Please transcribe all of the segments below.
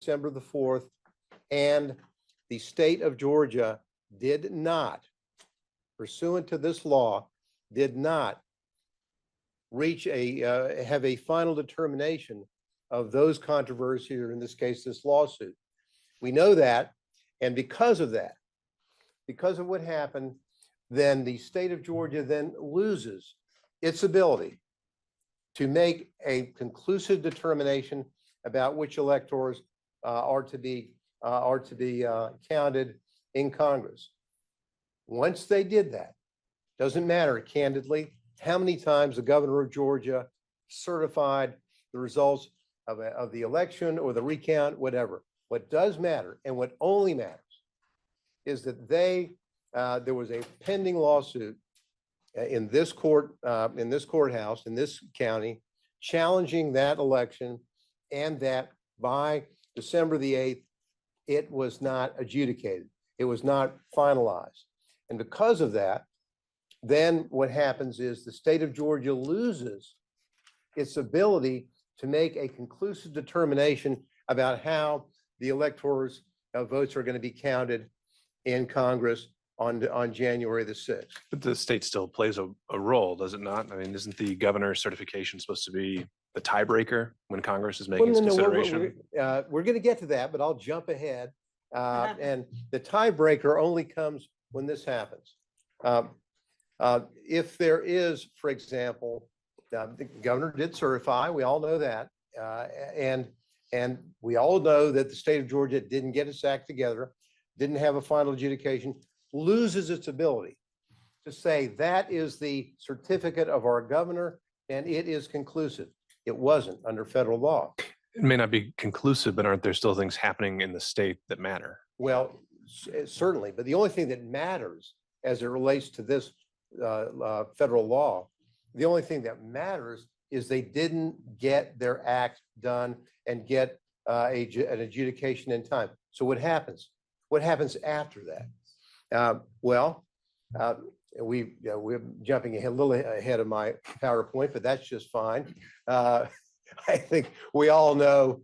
December the 4th, and the state of Georgia did not, pursuant to this law, did not reach have a final determination of those controversies, or in this case, this lawsuit. We know that, and because of that, because of what happened, then the state of Georgia then loses its ability to make a conclusive determination about which electors are to be counted in Congress. Once they did that, doesn't matter candidly how many times the governor of Georgia certified the results of the election or the recount, whatever. What does matter, and what only matters, is that there was a pending lawsuit in this courthouse, in this county, challenging that election, and that by December the 8th, it was not adjudicated. It was not finalized. And because of that, then what happens is the state of Georgia loses its ability to make a conclusive determination about how the electors' votes are going to be counted in Congress on January the 6th. But the state still plays a role, does it not? I mean, isn't the governor's certification supposed to be the tiebreaker when Congress is making its consideration? We're going to get to that, but I'll jump ahead. And the tiebreaker only comes when this happens. If there is, for example, the governor did certify, we all know that, and we all know that the state of Georgia didn't get its act together, didn't have a final adjudication, loses its ability to say that is the certificate of our governor and it is conclusive. It wasn't under federal law. It may not be conclusive, but aren't there still things happening in the state that matter? Well, certainly, but the only thing that matters as it relates to this federal law, the only thing that matters is they didn't get their act done and get an adjudication in time. So what happens? What happens after that? We're jumping a little ahead of my PowerPoint, but that's just fine. I think we all know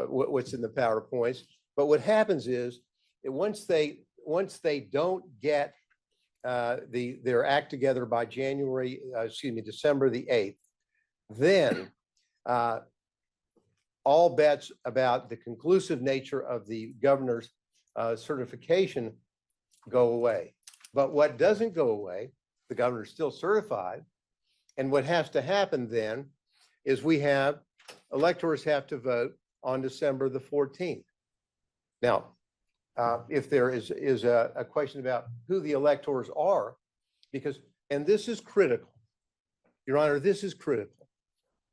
what's in the PowerPoints. But what happens is that once they don't get their act together by December the 8th, then all bets about the conclusive nature of the governor's certification go away. But what doesn't go away, the governor's still certified. And what has to happen then is electors have to vote on December the 14th. Now, if there is a question about who the electors are, and this is critical, Your Honor, this is critical,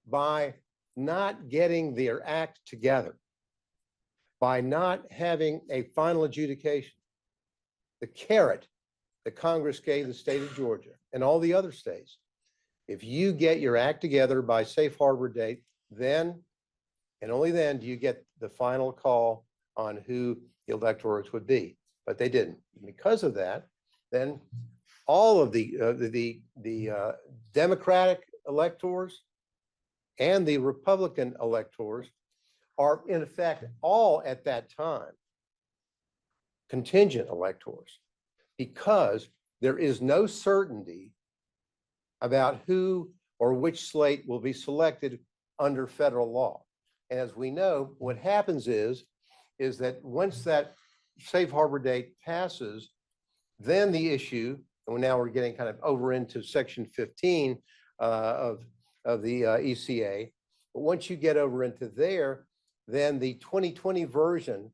by not getting their act together, by not having a final adjudication, the carrot that Congress gave the state of Georgia and all the other states, if you get your act together by safe harbor date, then and only then do you get the final call on who the electors would be. But they didn't. Because of that, then all of the Democratic electors and the Republican electors are in effect all at that time contingent electors, because there is no certainty about who or which slate will be selected under federal law. And as we know, what happens is that once that safe harbor date passes, then the issue, and now we're getting kind of over into section 15 of the ECA, but once you get over into there, then the 2020 version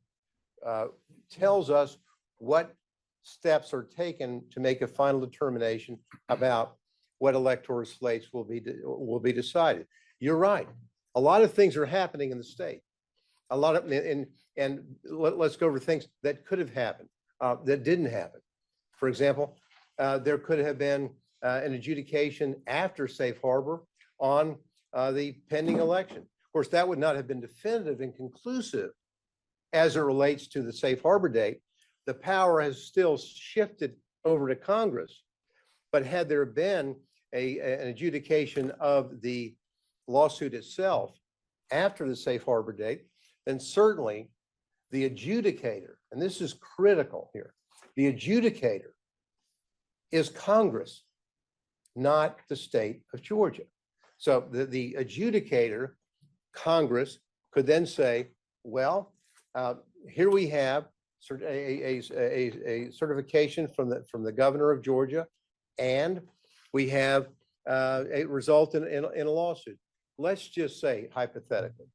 tells us what steps are taken to make a final determination about what electoral slates will be decided. You're right. A lot of things are happening in the state. A lot of, and let's go over things that could have happened, that didn't happen. For example, there could have been an adjudication after safe harbor on the pending election. Of course, that would not have been definitive and conclusive as it relates to the safe harbor date. The power has still shifted over to Congress. But had there been an adjudication of the lawsuit itself after the safe harbor date, then certainly The adjudicator, and this is critical here, the adjudicator is Congress, not the state of Georgia. So the adjudicator, Congress, could then say, well, here we have a certification from the governor of Georgia, and we have a result in a lawsuit. Let's just say, hypothetically,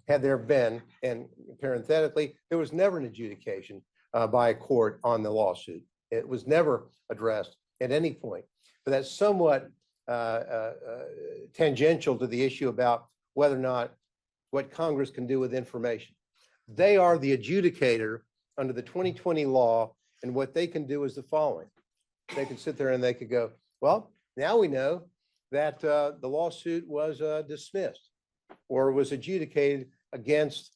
had there been, and parenthetically, there was never an adjudication by a court on the lawsuit. It was never addressed at any point. But that's somewhat tangential to the issue about whether or not what Congress can do with information. They are the adjudicator under the 2020 law, and what they can do is the following. They can sit there and they could go, well, now we know that the lawsuit was dismissed or was adjudicated against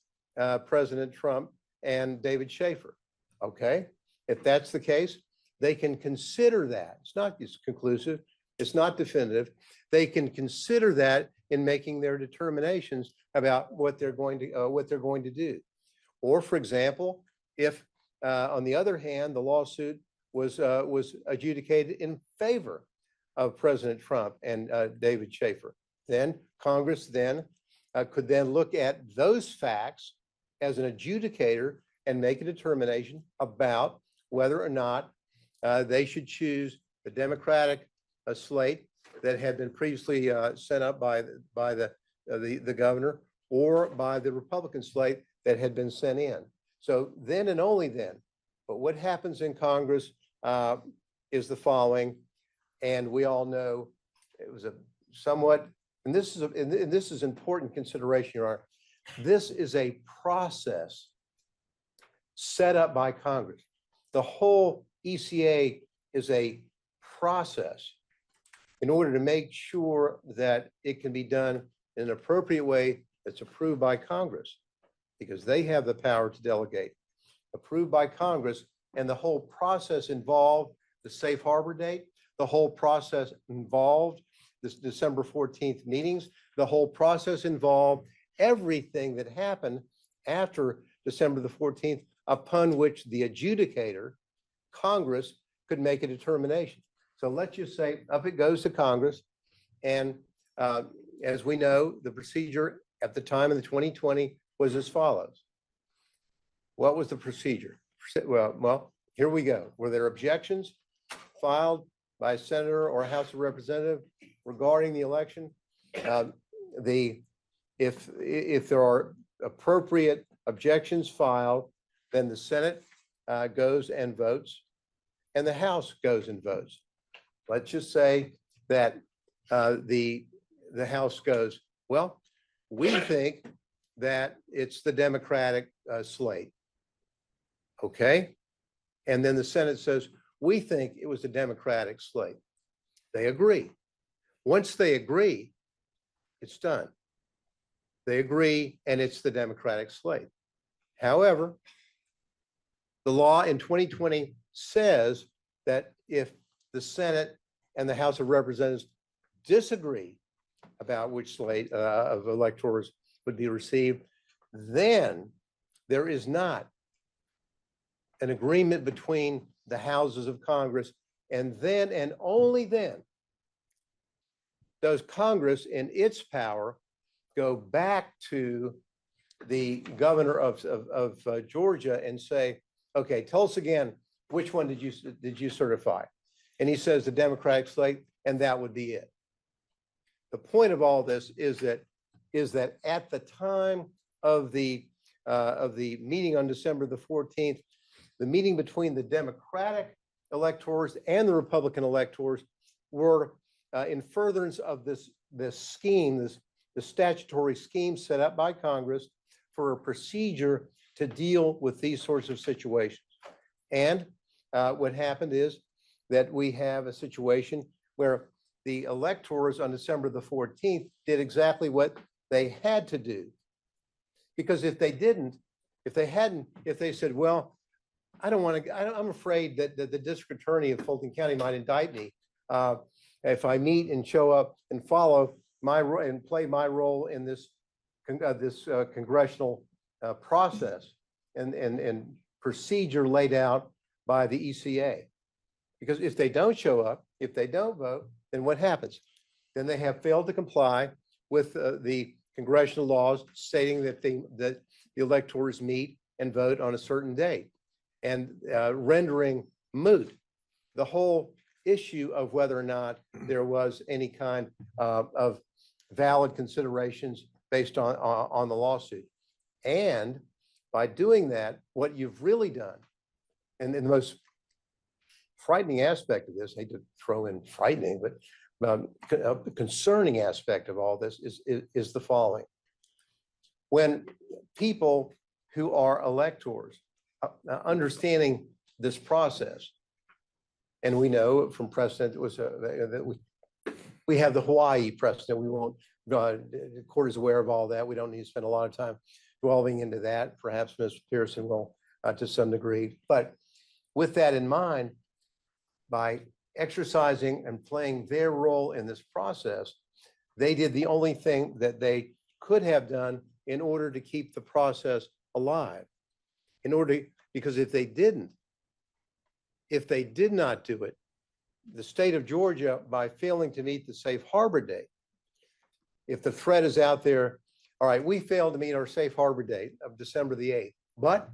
President Trump and David Schaefer. Okay, if that's the case, they can consider that. It's not conclusive, it's not definitive. They can consider that in making their determinations about what they're going to do. Or, for example, if on the other hand, the lawsuit was adjudicated in favor of President Trump and David Schaefer, then Congress could then look at those facts as an adjudicator and make a determination about whether or not they should choose the Democratic slate that had been previously sent up by the governor, or by the Republican slate that had been sent in. So then and only then. But what happens in Congress is the following, and we all know it was a somewhat, and this is important consideration, Your Honor. This is a process set up by Congress. The whole ECA is a process in order to make sure that it can be done in an appropriate way that's approved by Congress, because they have the power to delegate. Approved by Congress, and the whole process involved the safe harbor date, the whole process involved this December 14th meetings, the whole process involved everything that happened after December the 14th, upon which the adjudicator, Congress, could make a determination. So let's just say up it goes to Congress, and as we know, the procedure at the time of the 2020 was as follows. What was the procedure? Well, here we go. Were there objections filed by a senator or a House of Representative regarding the election? If there are appropriate objections filed, then the Senate goes and votes, and the House goes and votes. Let's just say that the House goes, well, we think that it's the Democratic slate. Okay. And then the Senate says, we think it was the Democratic slate. They agree. Once they agree, it's done. They agree, and it's the Democratic slate. However, the law in 2020 says that if the Senate and the House of Representatives disagree about which slate of electors would be received, then there is not an agreement between the houses of Congress, and then and only then does Congress in its power go back to the governor of Georgia and say, okay, tell us again, which one did you certify? And he says the Democratic slate, and that would be it. The point of all this is that at the time of the meeting on December the 14th, the meeting between the Democratic electors and the Republican electors were in furtherance of this scheme, the statutory scheme set up by Congress for a procedure to deal with these sorts of situations. And what happened is that we have a situation where the electors on December the 14th did exactly what they had to do. Because if they didn't, if they said, well, I'm afraid that the district attorney of Fulton County might indict me if I meet and show up and follow and play my role in this congressional process. and procedure laid out by the ECA. Because if they don't show up, if they don't vote, then what happens? Then they have failed to comply with the congressional laws stating that the electors meet and vote on a certain date, and rendering moot the whole issue of whether or not there was any kind of valid considerations based on the lawsuit. And by doing that, what you've really done, and the most frightening aspect of this, I hate to throw in frightening, but the concerning aspect of all this is the following. When people who are electors, understanding this process, and we know from precedent that we have the Hawaii precedent. We won't, the court is aware of all that. We don't need to spend a lot of time delving into that. Perhaps Ms. Pearson will to some degree. But with that in mind, by exercising and playing their role in this process, they did the only thing that they could have done in order to keep the process alive. Because if they did not do it, the state of Georgia, by failing to meet the safe harbor date, if the threat is out there, all right, we failed to meet our safe harbor date of December the 8th, but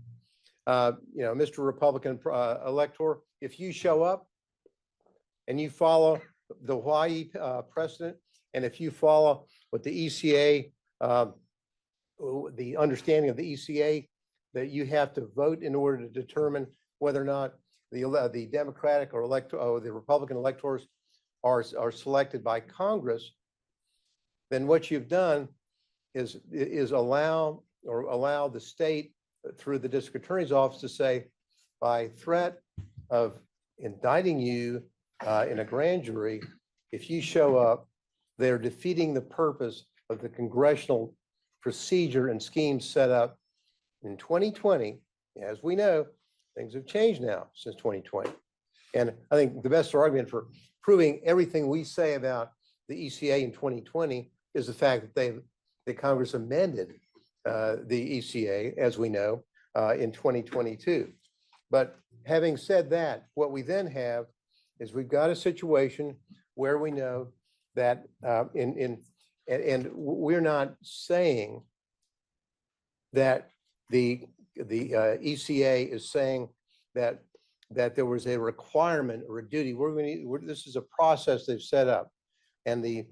Mr. Republican elector, if you show up and you follow the Hawaii precedent, and if you follow what the ECA, the understanding of the ECA, that you have to vote in order to determine whether or not the Democratic or the Republican electors are selected by Congress, then what you've done is allow the state through the district attorney's office to say, by threat of indicting you in a grand jury, if you show up, they're defeating the purpose of the congressional procedure and scheme set up in 2020. As we know, things have changed now since 2020. And I think the best argument for proving everything we say about the ECA in 2020 is the fact that Congress amended the ECA, as we know, in 2022. But having said that, what we then have is we've got a situation where we know that and we're not saying that the ECA is saying that there was a requirement or a duty. This is a process they've set up, and the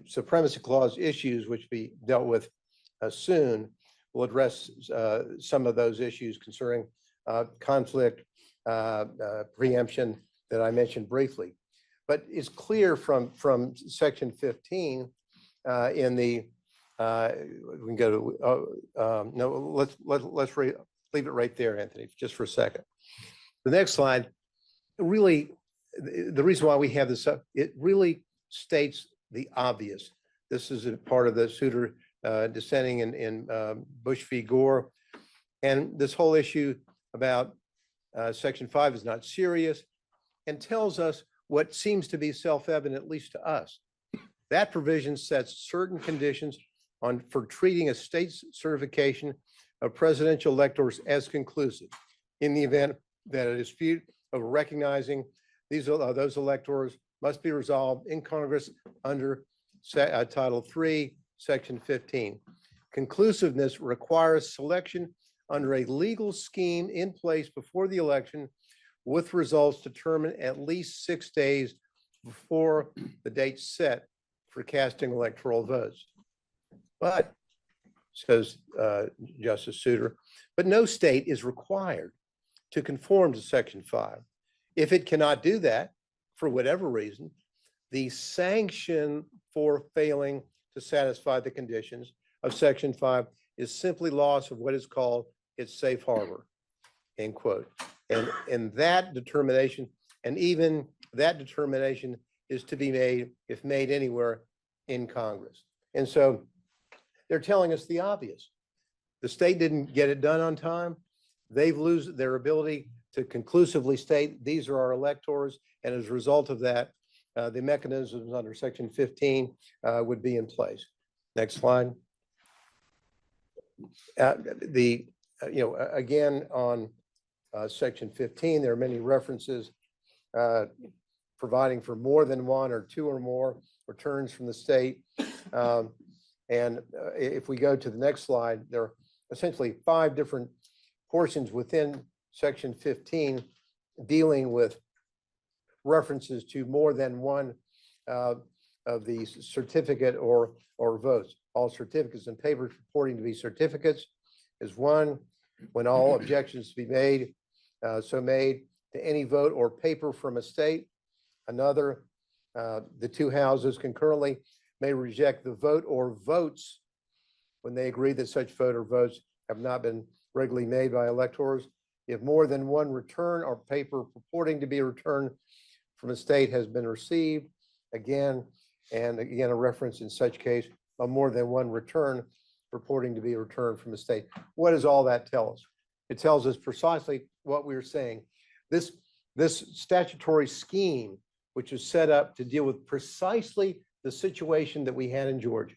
Supremacy Clause issues, which be dealt with soon, will address some of those issues concerning conflict, preemption that I mentioned briefly. But it's clear from Section 15 in the we can go to no. Let's leave it right there, Anthony, just for a second. The next slide, really, the reason why we have this up, it really states the obvious. This is a part of the Souter dissenting in Bush v. Gore, and this whole issue about Section 5 is not serious, and tells us what seems to be self-evident, at least to us. That provision sets certain conditions for treating a state's certification of presidential electors as conclusive in the event that a dispute of recognizing those electors must be resolved in Congress under Title III, Section 15. Conclusiveness requires selection under a legal scheme in place before the election, with results determined at least 6 days before the date set for casting electoral votes. But, says Justice Souter, but no state is required to conform to Section 5. If it cannot do that, for whatever reason, the sanction for failing to satisfy the conditions of Section 5 is simply loss of what is called its safe harbor, end quote. And that determination, and even that determination, is to be made, if made anywhere, in Congress. And so they're telling us the obvious. The state didn't get it done on time. They've lost their ability to conclusively state these are our electors, and as a result of that, the mechanisms under Section 15 would be in place. Next slide. The again, on section 15, there are many references providing for more than one or two or more returns from the state. And if we go to the next slide, there are essentially 5 different portions within section 15 dealing with references to more than one of the certificate or votes. All certificates and papers purporting to be certificates is one. When all objections to be made, so made to any vote or paper from a state. Another, the 2 houses concurrently may reject the vote or votes when they agree that such vote or votes have not been regularly made by electors. If more than one return or paper purporting to be a return from a state has been received, again, and again, a reference in such case of more than one return purporting to be a return from a state. What does all that tell us? It tells us precisely what we were saying. This statutory scheme, which is set up to deal with precisely the situation that we had in Georgia.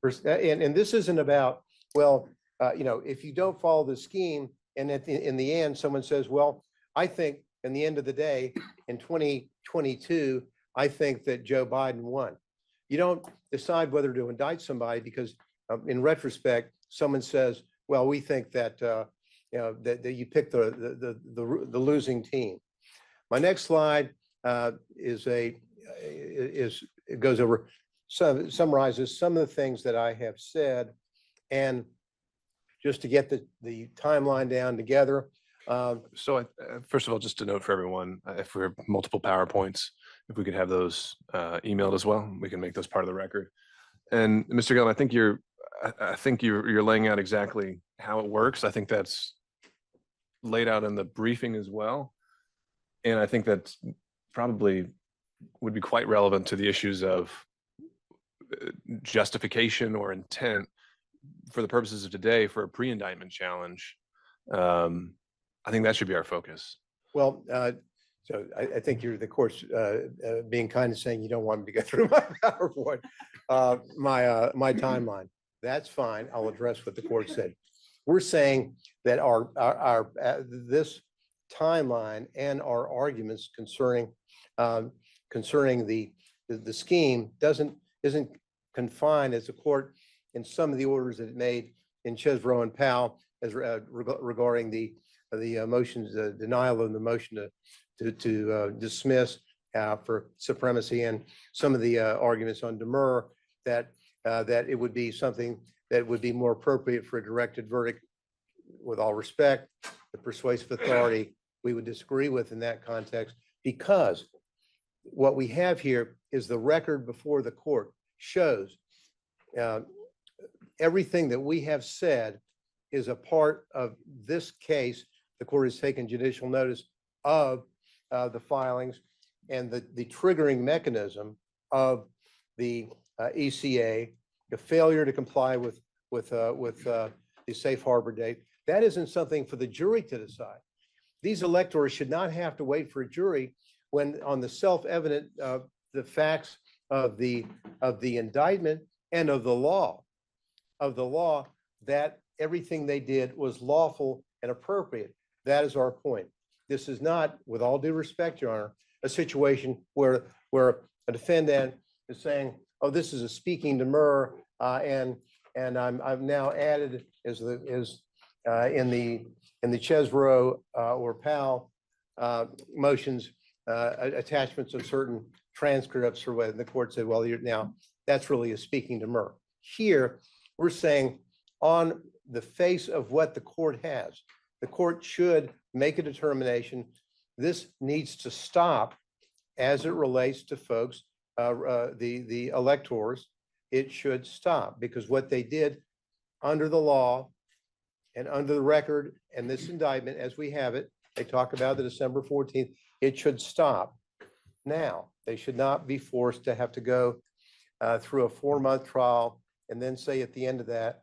And this isn't about, well, if you don't follow the scheme and in the end, someone says, well, I think in the end of the day, in 2022, I think that Joe Biden won. You don't decide whether to indict somebody because in retrospect, someone says, well, we think that, that you picked the losing team. My next slide it goes over, summarizes some of the things that I have said. And just to get the timeline down together. So first of all, just to note for everyone, if we have multiple PowerPoints, if we could have those emailed as well, we can make those part of the record. And Mr. Gillum, I think you're laying out exactly how it works. I think that's laid out in the briefing as well. And I think that's probably would be quite relevant to the issues of justification or intent for the purposes of today for a pre-indictment challenge. I think that should be our focus. Well, so I think the court's being kind of saying you don't want me to go through my PowerPoint, my timeline. That's fine. I'll address what the court said. We're saying that this timeline and our arguments concerning the scheme isn't confined, as the court in some of the orders that it made in Chesbrough and Powell as regarding the motions, the denial of the motion to dismiss for supremacy, and some of the arguments on demur that it would be something that would be more appropriate for a directed verdict. With all respect, the persuasive authority we would disagree with in that context, because what we have here is the record before the court shows everything that we have said is a part of this case. The court has taken judicial notice of the filings and the triggering mechanism of the ECA, the failure to comply with the safe harbor date. That isn't something for the jury to decide. These electors should not have to wait for a jury when on the self-evident the facts of the indictment and of the law that everything they did was lawful and appropriate. That is our point. This is not, with all due respect, Your Honor, a situation where a defendant is saying, "Oh, this is a speaking demur," and I've now added in the Chesbrough or Powell motions attachments of certain transcripts, or what the court said, well, now that's really a speaking demur. Here, we're saying on the face of what the court has, the court should make a determination. This needs to stop as it relates to folks, the electors. It should stop, because what they did under the law and under the record and this indictment as we have it, they talk about the December 14th, it should stop. Now, they should not be forced to have to go through a 4-month trial and then say at the end of that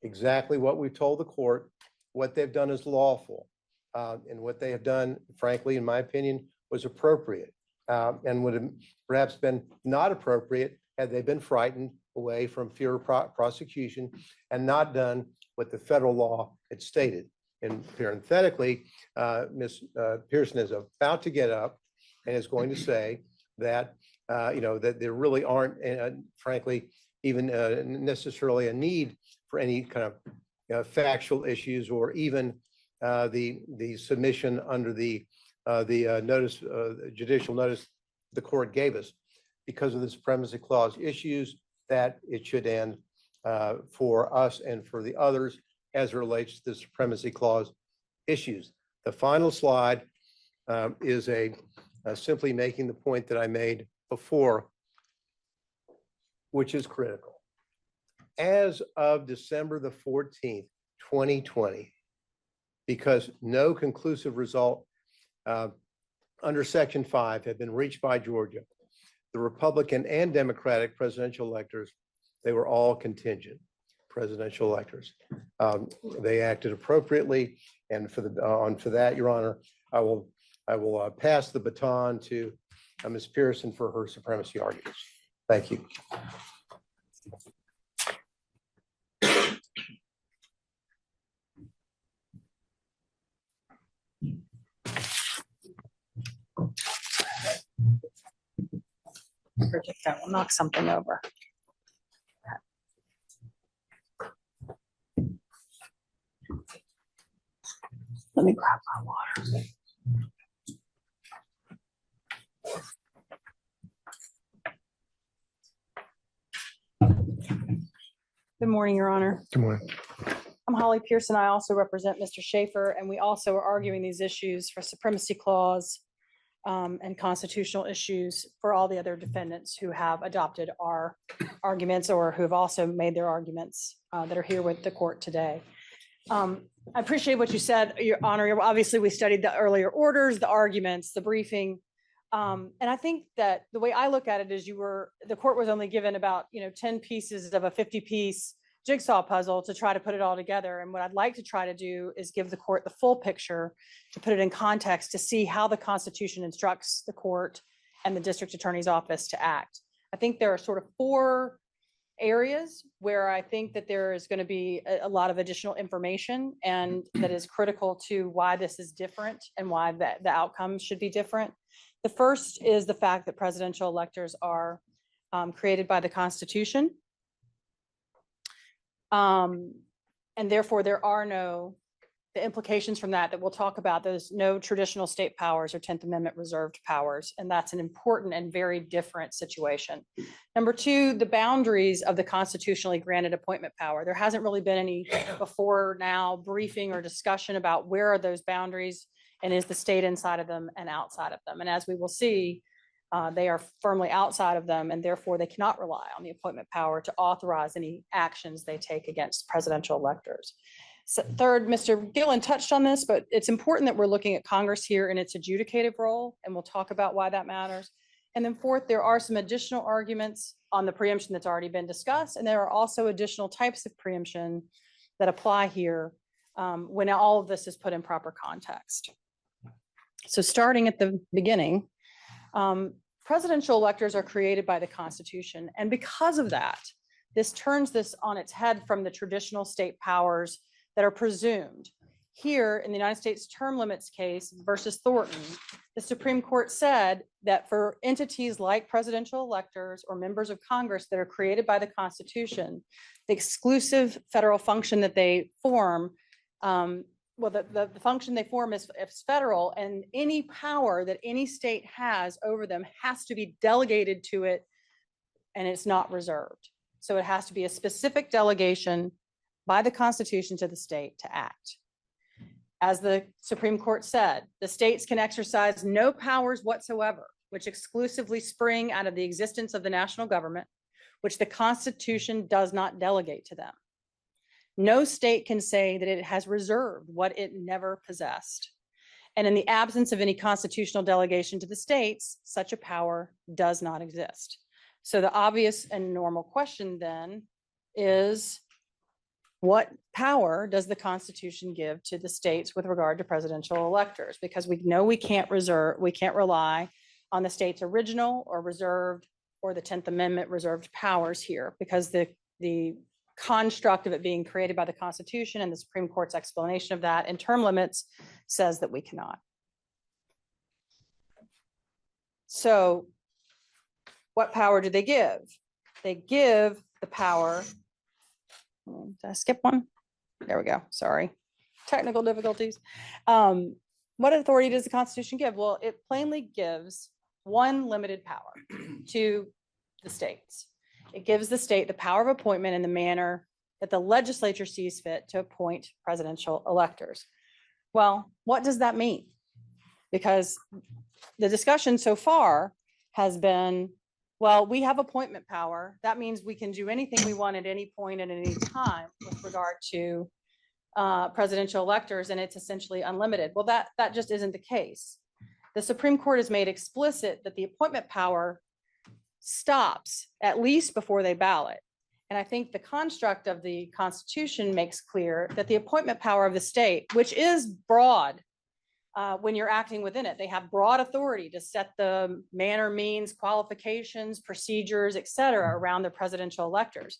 exactly what we've told the court. What they've done is lawful, and what they have done, frankly, in my opinion, was appropriate, and would have perhaps been not appropriate had they been frightened away from fear of prosecution and not done what the federal law had stated. And parenthetically, Ms. Pearson is about to get up and is going to say that, that there really aren't, frankly, even necessarily a need for any kind of factual issues or even the submission under the notice, judicial notice the court gave us because of the Supremacy Clause issues, that it should end for us and for the others as it relates to the Supremacy Clause issues. The final slide is simply making the point that I made before, which is critical. As of December the 14th, 2020, because no conclusive result under Section 5 had been reached by Georgia, the Republican and Democratic presidential electors, they were all contingent presidential electors. They acted appropriately, and for that, Your Honor, I will pass the baton to Ms. Pearson for her supremacy arguments. Thank you. That will knock something over. Let me grab my water. Good morning, Your Honor. Good morning. I'm Holly Pearson. I also represent Mr. Schaefer, and we also are arguing these issues for Supremacy Clause and constitutional issues for all the other defendants who have adopted our arguments or who have also made their arguments that are here with the court today. I appreciate what you said, Your Honor. Obviously, we studied the earlier orders, the arguments, the briefing. And I think that the way I look at it is the court was only given about 10 pieces of a 50-piece jigsaw puzzle to try to put it all together. And what I'd like to try to do is give the court the full picture, to put it in context, to see how the Constitution instructs the court and the district attorney's office to act. I think there are sort of 4 areas where I think that there is going to be a lot of additional information and that is critical to why this is different and why the outcome should be different. The first is the fact that presidential electors are created by the Constitution. And therefore, there are the implications from that we'll talk about, there's no traditional state powers or 10th Amendment reserved powers. And that's an important and very different situation. Number 2, the boundaries of the constitutionally granted appointment power. There hasn't really been any before now briefing or discussion about where are those boundaries and is the state inside of them and outside of them. And as we will see, they are firmly outside of them, and therefore they cannot rely on the appointment power to authorize any actions they take against presidential electors. So third, Mr. Gillen touched on this, but it's important that we're looking at Congress here in its adjudicative role, and we'll talk about why that matters. And then fourth, there are some additional arguments on the preemption that's already been discussed, and there are also additional types of preemption that apply here when all of this is put in proper context. So starting at the beginning, presidential electors are created by the Constitution, and because of that, this turns this on its head from the traditional state powers that are presumed. Here in the United States term limits case versus Thornton, the Supreme Court said that for entities like presidential electors or members of Congress that are created by the Constitution, the exclusive federal function that they form, the function they form is federal, and any power that any state has over them has to be delegated to it, and it's not reserved. So it has to be a specific delegation by the Constitution to the state to act. As the Supreme Court said, the states can exercise no powers whatsoever, which exclusively spring out of the existence of the national government, which the Constitution does not delegate to them. No state can say that it has reserved what it never possessed. And in the absence of any constitutional delegation to the states, such a power does not exist. So the obvious and normal question then is, what power does the Constitution give to the states with regard to presidential electors? Because we know we can't rely on the state's original or reserved or the 10th Amendment reserved powers here, because the construct of it being created by the Constitution, and the Supreme Court's explanation of that in term limits says that we cannot. So what power do they give? They give the power. Did I skip one? There we go. Sorry. Technical difficulties. What authority does the Constitution give? Well, it plainly gives one limited power to the states. It gives the state the power of appointment in the manner that the legislature sees fit to appoint presidential electors. Well, what does that mean? Because the discussion so far has been, well, we have appointment power. That means we can do anything we want at any point and at any time with regard to presidential electors, and it's essentially unlimited. Well, that just isn't the case. The Supreme Court has made explicit that the appointment power stops at least before they ballot. And I think the construct of the Constitution makes clear that the appointment power of the state, which is broad when you're acting within it, they have broad authority to set the manner, means, qualifications, procedures, et cetera, around the presidential electors.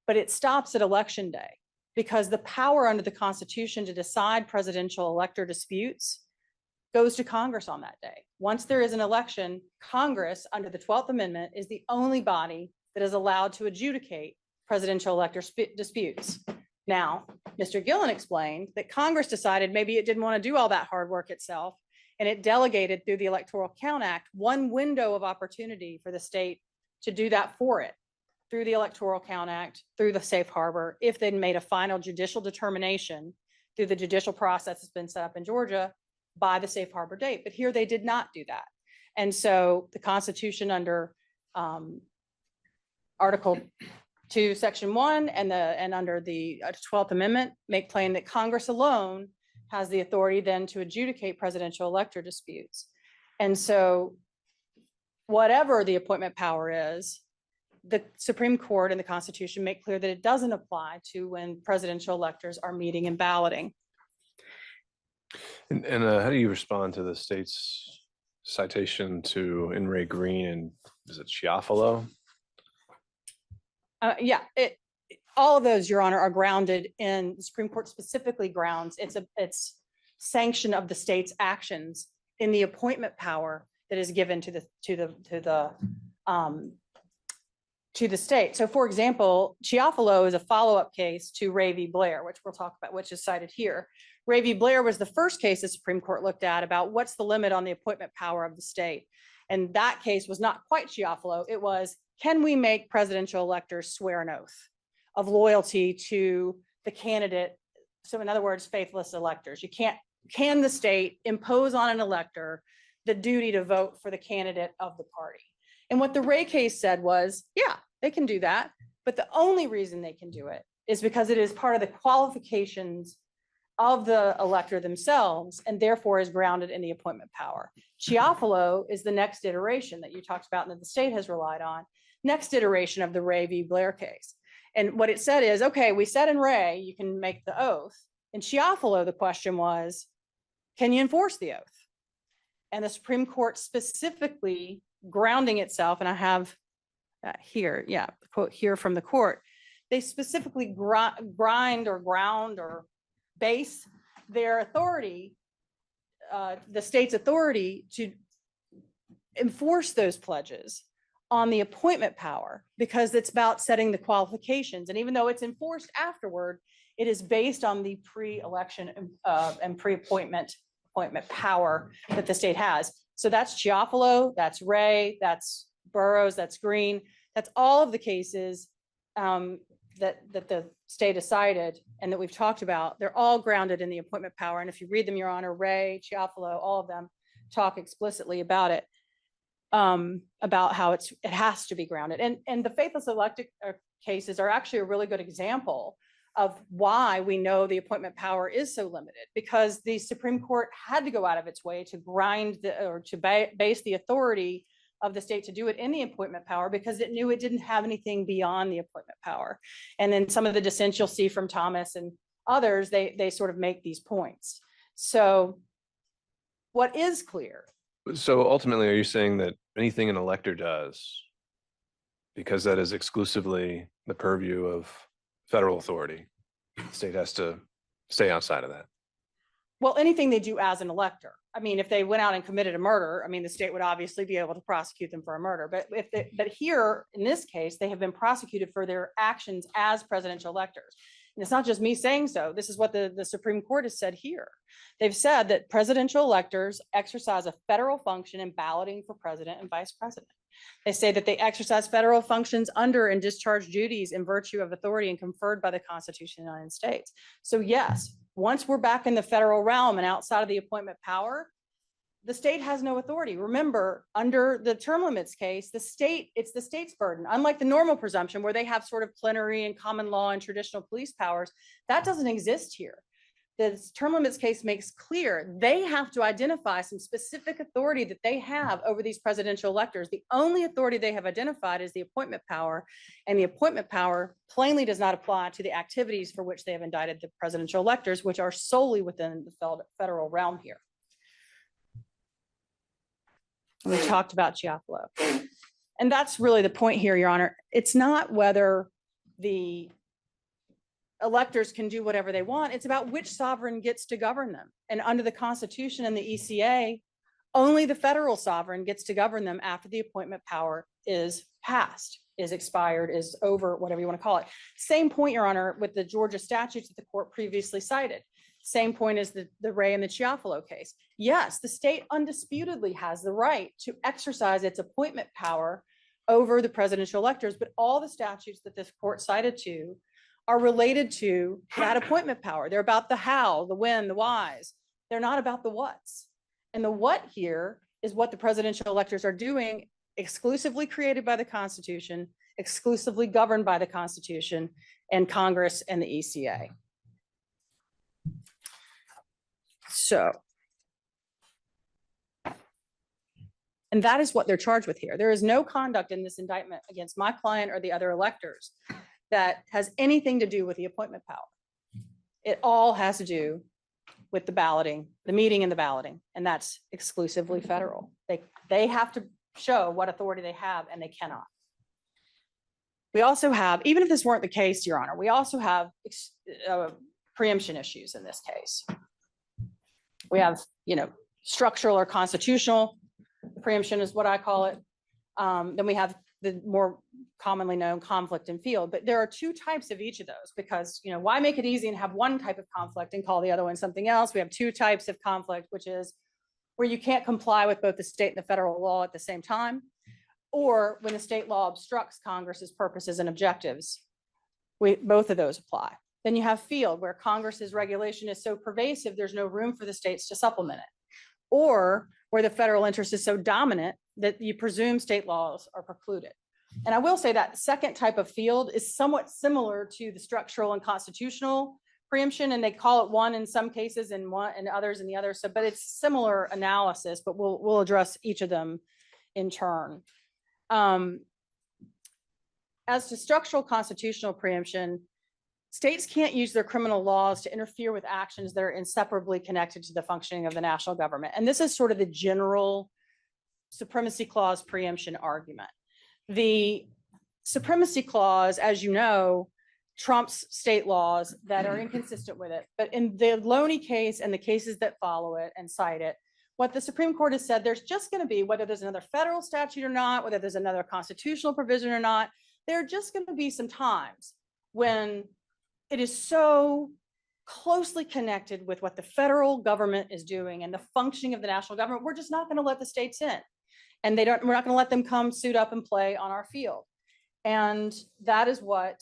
But it stops at election day, because the power under the Constitution to decide presidential elector disputes goes to Congress on that day. Once there is an election, Congress, under the 12th Amendment, is the only body that is allowed to adjudicate presidential elector disputes. Now, Mr. Gillen explained that Congress decided maybe it didn't want to do all that hard work itself, and it delegated through the Electoral Count Act one window of opportunity for the state to do that for it, through the Electoral Count Act, through the safe harbor, if they'd made a final judicial determination through the judicial process that's been set up in Georgia by the safe harbor date. But here they did not do that. And so the Constitution under Article 2, Section 1 and under the 12th Amendment make plain that Congress alone has the authority then to adjudicate presidential elector disputes. And so whatever the appointment power is, the Supreme Court and the Constitution make clear that it doesn't apply to when presidential electors are meeting and balloting. And how do you respond to the state's citation to In re Green and is it Chiafalo? Yeah, all of those, Your Honor, are grounded in the Supreme Court specifically grounds. It's sanction of the state's actions in the appointment power that is given to the state. So, for example, Chiafalo is a follow-up case to Ray v. Blair, which we'll talk about, which is cited here. Ray v. Blair was the first case the Supreme Court looked at about what's the limit on the appointment power of the state. And that case was not quite Chiafalo. It was, can we make presidential electors swear an oath of loyalty to the candidate? So in other words, faithless electors. Can the state impose on an elector the duty to vote for the candidate of the party? And what the Ray case said was, yeah, they can do that. But the only reason they can do it is because it is part of the qualifications of the elector themselves, and therefore is grounded in the appointment power. Chiafalo is the next iteration that you talked about and that the state has relied on, next iteration of the Ray v. Blair case. And what it said is, okay, we said in Ray, you can make the oath. In Chiafalo, the question was, can you enforce the oath? And the Supreme Court specifically grounding itself, and I have here, yeah, the quote here from the court, they specifically ground or base their authority, the state's authority to enforce those pledges on the appointment power, because it's about setting the qualifications. And even though it's enforced afterward, it is based on the pre-election and pre-appointment power that the state has. So that's Chiafalo, that's Ray, that's Burroughs, that's Green. That's all of the cases that the state decided and that we've talked about. They're all grounded in the appointment power. And if you read them, Your Honor, Ray, Chiafalo, all of them talk explicitly about it, about how it has to be grounded. And the faithless elected cases are actually a really good example of why we know the appointment power is so limited, because the Supreme Court had to go out of its way to base the authority of the state to do it in the appointment power, because it knew it didn't have anything beyond the appointment power. And then some of the dissents you'll see from Thomas and others, they sort of make these points. So what is clear? So ultimately, are you saying that anything an elector does, because that is exclusively the purview of federal authority. The state has to stay outside of that. Well, anything they do as an elector. I mean, if they went out and committed a murder, I mean, the state would obviously be able to prosecute them for a murder. But here, in this case, they have been prosecuted for their actions as presidential electors. And it's not just me saying so. This is what the Supreme Court has said here. They've said that presidential electors exercise a federal function in balloting for president and vice president. They say that they exercise federal functions under and discharge duties in virtue of authority and conferred by the Constitution of the United States. So yes, once we're back in the federal realm and outside of the appointment power, the state has no authority. Remember, under the term limits case, it's the state's burden. Unlike the normal presumption where they have sort of plenary and common law and traditional police powers, that doesn't exist here. The term limits case makes clear they have to identify some specific authority that they have over these presidential electors. The only authority they have identified is the appointment power, and the appointment power plainly does not apply to the activities for which they have indicted the presidential electors, which are solely within the federal realm here. We talked about Giappolo. And that's really the point here, Your Honor. It's not whether the electors can do whatever they want. It's about which sovereign gets to govern them. And under the Constitution and the ECA, only the federal sovereign gets to govern them after the appointment power is passed, is expired, is over, whatever you want to call it. Same point, Your Honor, with the Georgia statutes that the court previously cited. Same point as the Ray and the Giappolo case. Yes, the state undisputedly has the right to exercise its appointment power over the presidential electors, but all the statutes that this court cited to are related to that appointment power. They're about the how, the when, the whys. They're not about the whats. And the what here is what the presidential electors are doing, exclusively created by the Constitution, exclusively governed by the Constitution and Congress and the ECA. So, and that is what they're charged with here. There is no conduct in this indictment against my client or the other electors that has anything to do with the appointment power. It all has to do with the balloting, the meeting and the balloting, and that's exclusively federal. They have to show what authority they have, and they cannot. We also have, even if this weren't the case, Your Honor, we also have preemption issues in this case. We have, structural or constitutional preemption is what I call it. Then we have the more commonly known conflict in field, but there are two types of each of those because, why make it easy and have one type of conflict and call the other one something else? We have two types of conflict, which is where you can't comply with both the state and the federal law at the same time, or when the state law obstructs Congress's purposes and objectives. Both of those apply. Then you have field, where Congress's regulation is so pervasive, there's no room for the states to supplement it, or where the federal interest is so dominant that you presume state laws are precluded. And I will say that second type of field is somewhat similar to the structural and constitutional preemption, and they call it one in some cases and one and others in the other. So, but it's similar analysis, but we'll address each of them in turn. As to structural constitutional preemption, states can't use their criminal laws to interfere with actions that are inseparably connected to the functioning of the national government. And this is sort of the general Supremacy Clause preemption argument. The Supremacy Clause, as you know, trumps state laws that are inconsistent with it. But in the Loney case and the cases that follow it and cite it, what the Supreme Court has said, there's just going to be, whether there's another federal statute or not, whether there's another constitutional provision or not, there are just going to be some times when it is so closely connected with what the federal government is doing and the functioning of the national government, we're just not going to let the states in. And we're not going to let them come suit up and play on our field. And that is what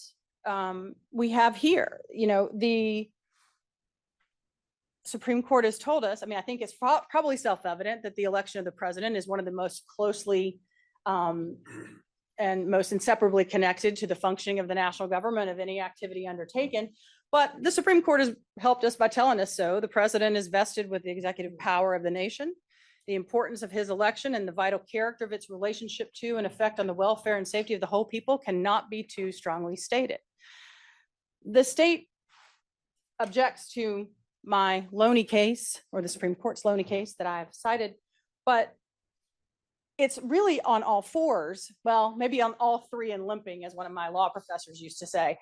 we have here. The Supreme Court has told us, I think it's probably self-evident that the election of the president is one of the most closely and most inseparably connected to the functioning of the national government of any activity undertaken. But the Supreme Court has helped us by telling us so. The president is vested with the executive power of the nation. The importance of his election and the vital character of its relationship to and effect on the welfare and safety of the whole people cannot be too strongly stated. The state objects to my Loney case, or the Supreme Court's Loney case that I've cited, but it's really on all fours. Well, maybe on all three and limping, as one of my law professors used to say.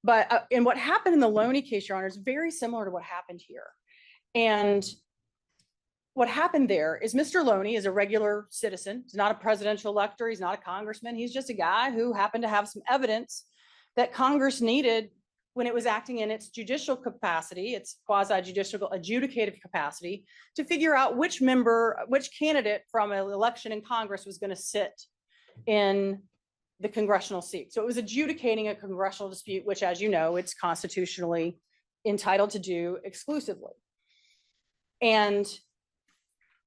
But and what happened in the Loney case, Your Honor, is very similar to what happened here. And what happened there is Mr. Loney is a regular citizen. He's not a presidential elector. He's not a congressman. He's just a guy who happened to have some evidence that Congress needed when it was acting in its judicial capacity, its quasi-judicial adjudicative capacity, to figure out which candidate from an election in Congress was going to sit in the congressional seat. So it was adjudicating a congressional dispute, which, as you know, it's constitutionally entitled to do exclusively. And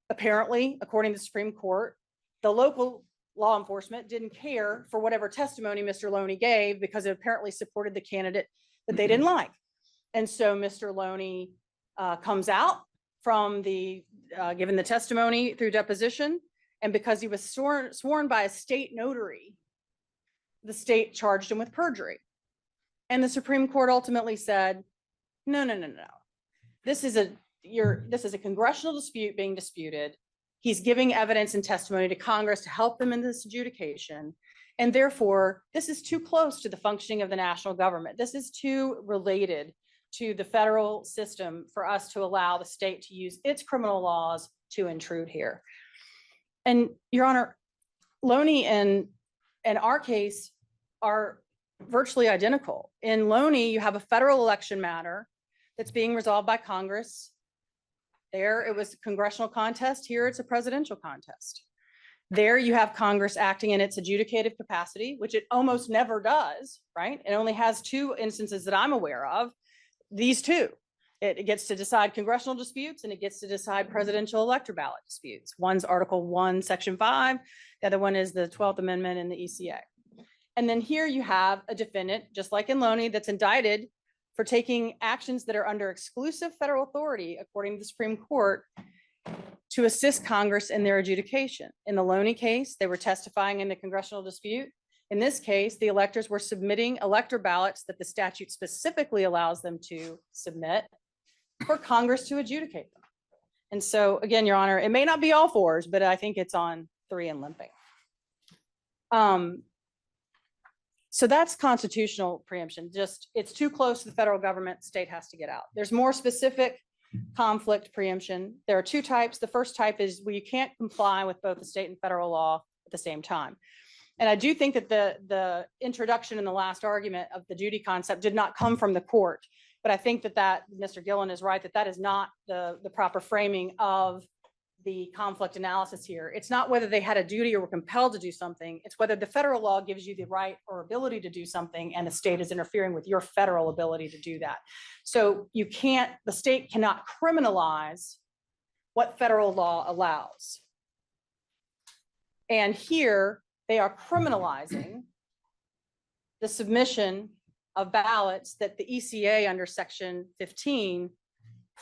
apparently, according to the Supreme Court, the local law enforcement didn't care for whatever testimony Mr. Loney gave because it apparently supported the candidate that they didn't like. And so Mr. Loney comes out from given the testimony through deposition, and because he was sworn by a state notary, the state charged him with perjury. And the Supreme Court ultimately said, no. This is a congressional dispute being disputed. He's giving evidence and testimony to Congress to help them in this adjudication. And therefore, this is too close to the functioning of the national government. This is too related to the federal system for us to allow the state to use its criminal laws to intrude here. And Your Honor, Loney and our case are virtually identical. In Loney, you have a federal election matter that's being resolved by Congress. There, it was a congressional contest. Here, it's a presidential contest. There, you have Congress acting in its adjudicative capacity, which it almost never does, right? It only has two instances that I'm aware of. These two. It gets to decide congressional disputes, and it gets to decide presidential elector ballot disputes. One's Article 1, Section 5. The other one is the 12th Amendment in the ECA. And then here you have a defendant, just like in Loney, that's indicted for taking actions that are under exclusive federal authority, according to the Supreme Court, to assist Congress in their adjudication. In the Loney case, they were testifying in the congressional dispute. In this case, the electors were submitting elector ballots that the statute specifically allows them to submit for Congress to adjudicate them. And so, again, Your Honor, it may not be all fours, but I think it's on 3 and limping. So that's constitutional preemption. Just, it's too close to the federal government, state has to get out. There's more specific conflict preemption. There are 2 types. The first type is where you can't comply with both the state and federal law at the same time. And I do think that the introduction in the last argument of the duty concept did not come from the court. But I think that Mr. Gillen is right, that is not the proper framing of the conflict analysis here. It's not whether they had a duty or were compelled to do something. It's whether the federal law gives you the right or ability to do something and the state is interfering with your federal ability to do that. So the state cannot criminalize what federal law allows. And here they are criminalizing the submission of ballots that the ECA under Section 15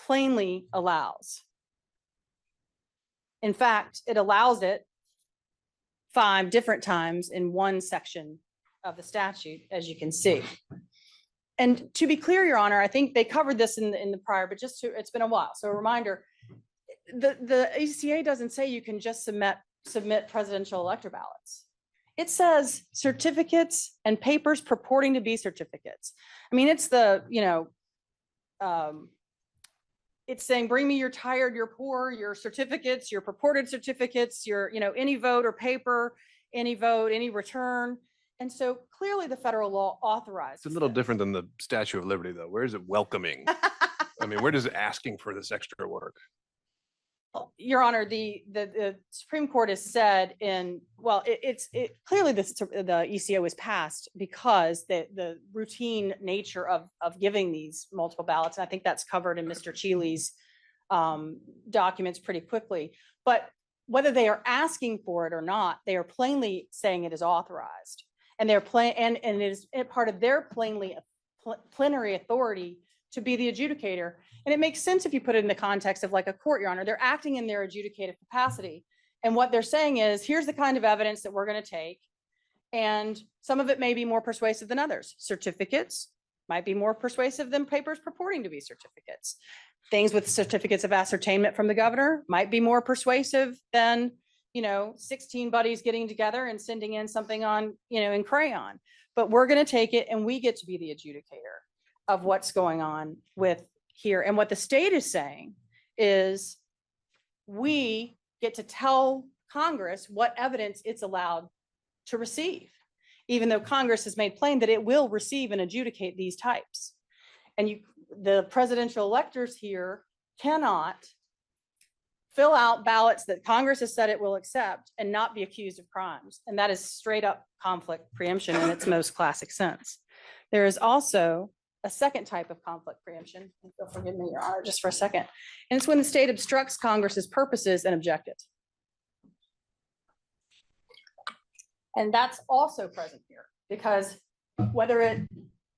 plainly allows. In fact, it allows it 5 different times in one section of the statute, as you can see. And to be clear, Your Honor, I think they covered this in the prior, but it's been a while. So a reminder, the ECA doesn't say you can just submit presidential elector ballots. It says certificates and papers purporting to be certificates. I mean, it's it's saying, bring me your tired, your poor, your certificates, your purported certificates, your, any vote or paper, any vote, any return. And so clearly the federal law authorizes. It's a little different than the Statue of Liberty, though. Where is it welcoming? I mean, where does it asking for this extra work? Your Honor, the Supreme Court has said clearly the ECA was passed because the routine nature of giving these multiple ballots. And I think that's covered in Mr. Cheely's documents pretty quickly. But whether they are asking for it or not, they are plainly saying it is authorized, and they're and it is part of their plenary authority to be the adjudicator. And it makes sense if you put it in the context of like a court, Your Honor. They're acting in their adjudicative capacity. And what they're saying is, here's the kind of evidence that we're going to take. And some of it may be more persuasive than others. Certificates might be more persuasive than papers purporting to be certificates. Things with certificates of ascertainment from the governor might be more persuasive than, 16 buddies getting together and sending in something on, in crayon. but we're going to take it and we get to be the adjudicator of what's going on with here. And what the state is saying is we get to tell Congress what evidence it's allowed to receive, even though Congress has made plain that it will receive and adjudicate these types. And the presidential electors here cannot fill out ballots that Congress has said it will accept and not be accused of crimes. And that is straight up conflict preemption in its most classic sense. There is also a second type of conflict preemption. You'll forgive me, Your Honor, just for a second. And it's when the state obstructs Congress's purposes and objectives. And that's also present here because whether it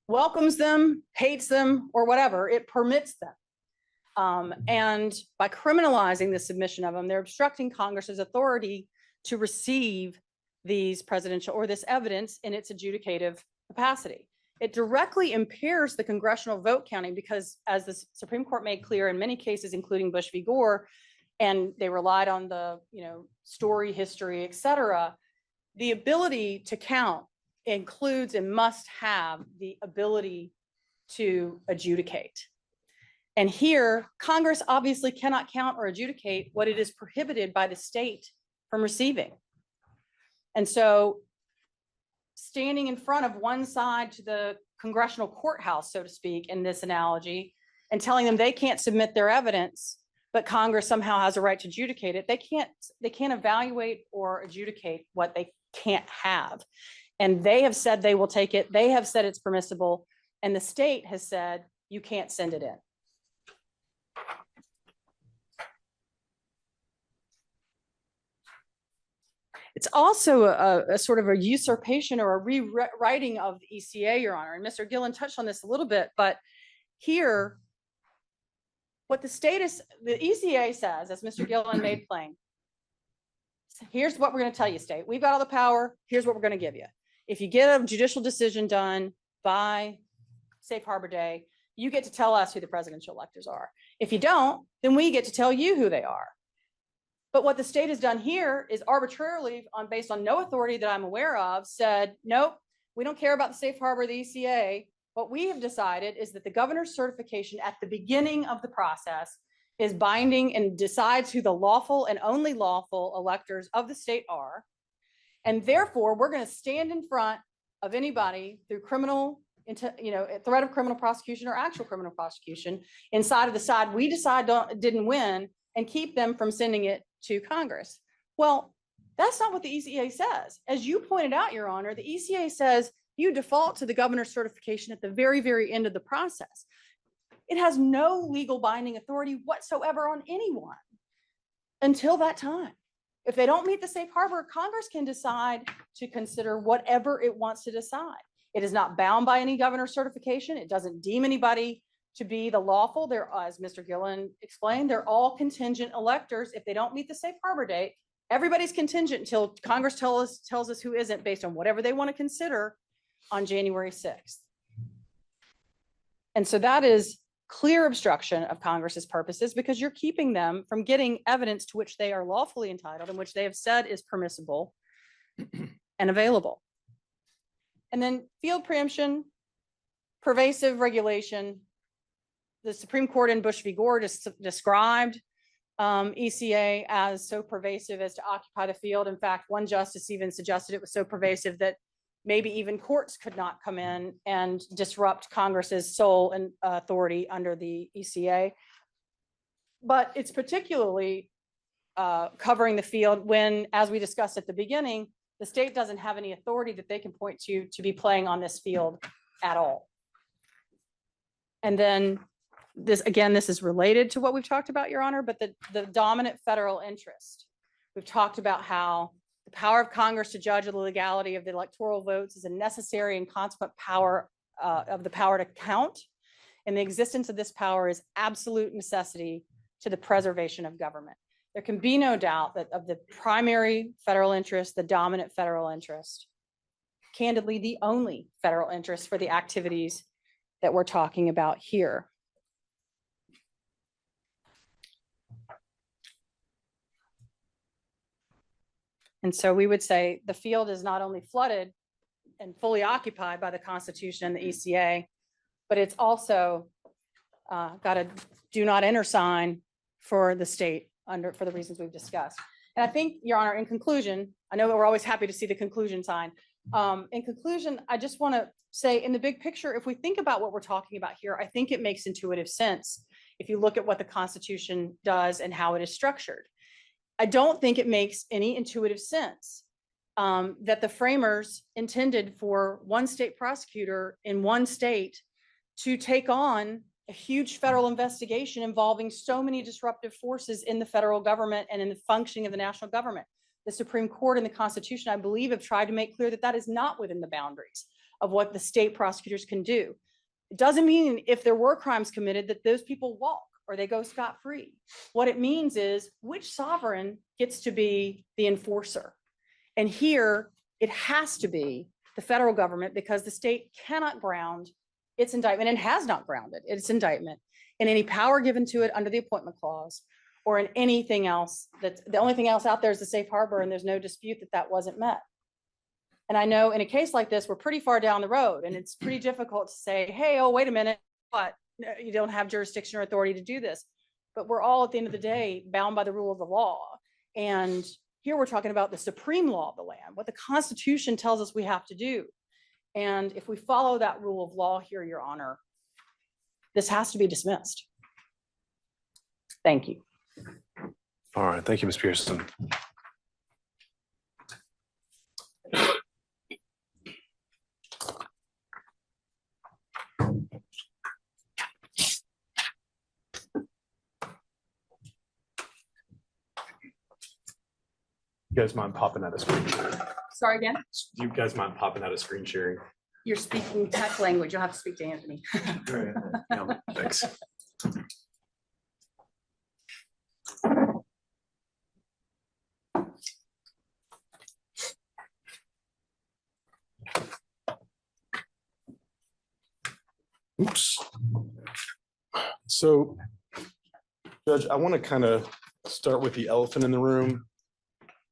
welcomes them, hates them, or whatever, it permits them. And by criminalizing the submission of them, they're obstructing Congress's authority to receive these presidential or this evidence in its adjudicative capacity. It directly impairs the congressional vote counting because, as the Supreme Court made clear in many cases, including Bush v. Gore, and they relied on the story, history, et cetera, the ability to count includes and must have the ability to adjudicate. And here, Congress obviously cannot count or adjudicate what it is prohibited by the state from receiving. And so standing in front of one side to the congressional courthouse, so to speak, in this analogy, and telling them they can't submit their evidence, but Congress somehow has a right to adjudicate it, they can't evaluate or adjudicate what they can't have. And they have said they will take it. They have said it's permissible. And the state has said, you can't send it in. It's also a sort of a usurpation or a rewriting of the ECA, Your Honor. And Mr. Gillen touched on this a little bit, but here, what the ECA says, as Mr. Gillen made plain, here's what we're going to tell you, state. We've got all the power. Here's what we're going to give you. If you get a judicial decision done by Safe Harbor Day, you get to tell us who the presidential electors are. If you don't, then we get to tell you who they are. But what the state has done here is arbitrarily, based on no authority that I'm aware of, said, nope, we don't care about the Safe Harbor of the ECA. What we have decided is that the governor's certification at the beginning of the process is binding and decides who the lawful and only lawful electors of the state are. And therefore, we're going to stand in front of anybody through threat of criminal prosecution or actual criminal prosecution inside of the side we decide didn't win and keep them from sending it to Congress. Well, that's not what the ECA says. As you pointed out, Your Honor, the ECA says you default to the governor's certification at the very, very end of the process. It has no legal binding authority whatsoever on anyone until that time. If they don't meet the safe harbor, Congress can decide to consider whatever it wants to decide. It is not bound by any governor's certification. It doesn't deem anybody to be the lawful. They're, as Mr. Gillen explained, they're all contingent electors. If they don't meet the safe harbor date, everybody's contingent until Congress tells us who isn't, based on whatever they want to consider on January 6th. And so that is clear obstruction of Congress's purposes, because you're keeping them from getting evidence to which they are lawfully entitled and which they have said is permissible and available. And then field preemption, pervasive regulation. The Supreme Court in Bush v. Gore described ECA as so pervasive as to occupy the field. In fact, one justice even suggested it was so pervasive that maybe even courts could not come in and disrupt Congress's sole and authority under the ECA. But it's particularly covering the field when, as we discussed at the beginning, the state doesn't have any authority that they can point to be playing on this field at all. And then this is related to what we've talked about, Your Honor, but the dominant federal interest. We've talked about how the power of Congress to judge the legality of the electoral votes is a necessary and consequent power of the power to count. And the existence of this power is absolute necessity to the preservation of government. There can be no doubt that of the primary federal interest, the dominant federal interest, candidly, the only federal interest for the activities that we're talking about here. And so we would say the field is not only flooded and fully occupied by the Constitution and the ECA, but it's also got a do not enter sign for the state for the reasons we've discussed. And I think, Your Honor, in conclusion, I know that we're always happy to see the conclusion sign. In conclusion, I just want to say, in the big picture, if we think about what we're talking about here, I think it makes intuitive sense if you look at what the Constitution does and how it is structured. I don't think it makes any intuitive sense that the framers intended for one state prosecutor in one state to take on a huge federal investigation involving so many disruptive forces in the federal government and in the functioning of the national government. The Supreme Court and the Constitution, I believe, have tried to make clear that that is not within the boundaries of what the state prosecutors can do. It doesn't mean if there were crimes committed that those people walk or they go scot-free. What it means is which sovereign gets to be the enforcer. And here it has to be the federal government, because the state cannot ground its indictment, and has not grounded its indictment in any power given to it under the appointment clause or in anything else. That's the only thing else out there is the safe harbor, and there's no dispute that that wasn't met. And I know in a case like this, we're pretty far down the road, and it's pretty difficult to say, hey, oh, wait a minute, but you don't have jurisdiction or authority to do this. But we're all, at the end of the day, bound by the rule of the law. And here we're talking about the supreme law of the land, what the Constitution tells us we have to do. And if we follow that rule of law here, Your Honor, this has to be dismissed. Thank you. All right. Thank you, Ms. Pearson. You guys mind popping out of screen sharing? Sorry again? Do you guys mind popping out of screen sharing? You're speaking tech language. You'll have to speak to Anthony. Yeah, thanks. Oops. So, Judge, I want to kind of start with the elephant in the room.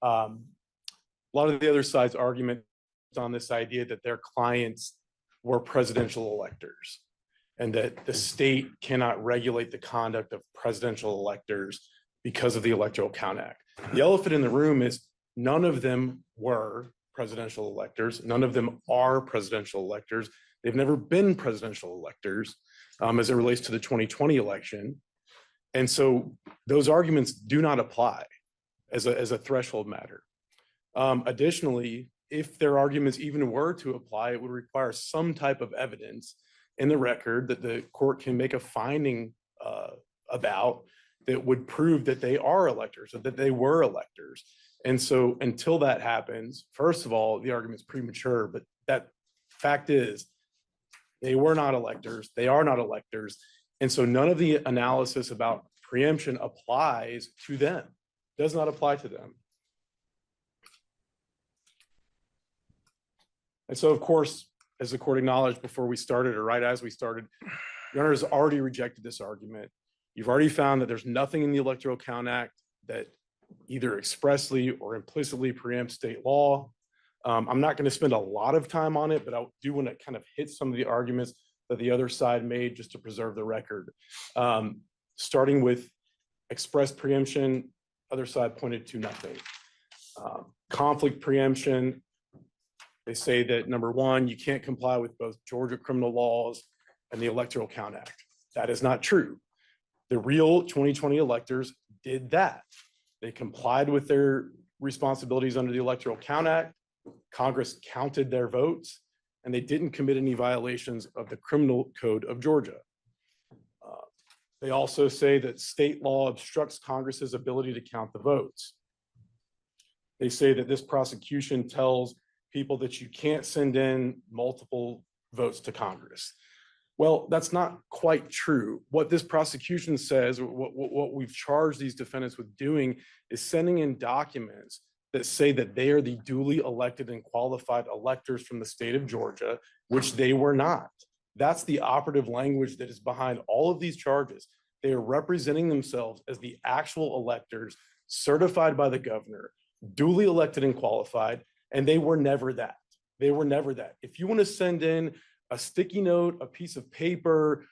A lot of the other side's argument on this idea that their clients were presidential electors and that the state cannot regulate the conduct of presidential electors because of the Electoral Count Act. The elephant in the room is none of them were presidential electors. None of them are presidential electors. They've never been presidential electors as it relates to the 2020 election. And so those arguments do not apply as a threshold matter. Additionally, if their arguments even were to apply, it would require some type of evidence in the record that the court can make a finding about that would prove that they are electors or that they were electors. And so until that happens, first of all, the argument's premature, but that fact is they were not electors, they are not electors. And so none of the analysis about preemption applies to them, does not apply to them. And so, of course, as the court acknowledged before we started, or right as we started, Your Honor has already rejected this argument. You've already found that there's nothing in the Electoral Count Act that either expressly or implicitly preempts state law. I'm not going to spend a lot of time on it, but I do want to kind of hit some of the arguments that the other side made just to preserve the record. Starting with express preemption, other side pointed to nothing. Conflict preemption, they say that number one, you can't comply with both Georgia criminal laws and the Electoral Count Act. That is not true. The real 2020 electors did that. They complied with their responsibilities under the Electoral Count Act. Congress counted their votes, and they didn't commit any violations of the criminal code of Georgia. They also say that state law obstructs Congress's ability to count the votes. They say that this prosecution tells people that you can't send in multiple votes to Congress. Well, that's not quite true. What this prosecution says, what we've charged these defendants with doing, is sending in documents that say that they are the duly elected and qualified electors from the state of Georgia, which they were not. That's the operative language that is behind all of these charges. They are representing themselves as the actual electors certified by the governor, duly elected and qualified, and they were never that. They were never that. If you want to send in a sticky note, a piece of paper,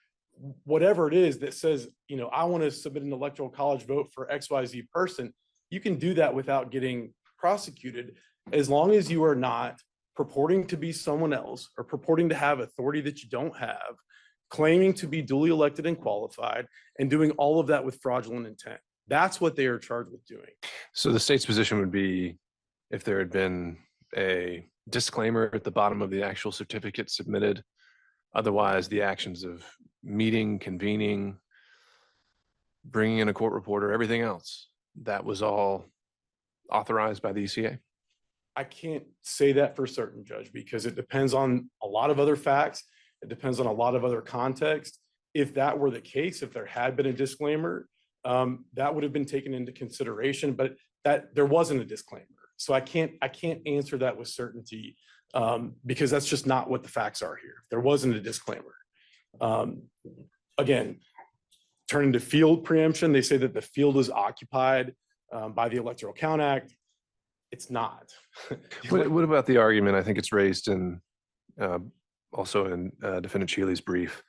whatever it is that says, you know, I want to submit an electoral college vote for XYZ person, you can do that without getting prosecuted, as long as you are not purporting to be someone else or purporting to have authority that you don't have, claiming to be duly elected and qualified, and doing all of that with fraudulent intent. That's what they are charged with doing. So the state's position would be if there had been a disclaimer at the bottom of the actual certificate submitted, otherwise the actions of meeting, convening, bringing in a court reporter, everything else, that was all authorized by the ECA? I can't say that for certain, Judge, because it depends on a lot of other facts. It depends on a lot of other context. If that were the case, if there had been a disclaimer, that would have been taken into consideration, but that there wasn't a disclaimer. So I can't answer that with certainty, because that's just not what the facts are here. There wasn't a disclaimer. Again, turning to field preemption, they say that the field is occupied by the Electoral Count Act. It's not. What about the argument, I think it's raised in also in Defendant Shealy's brief,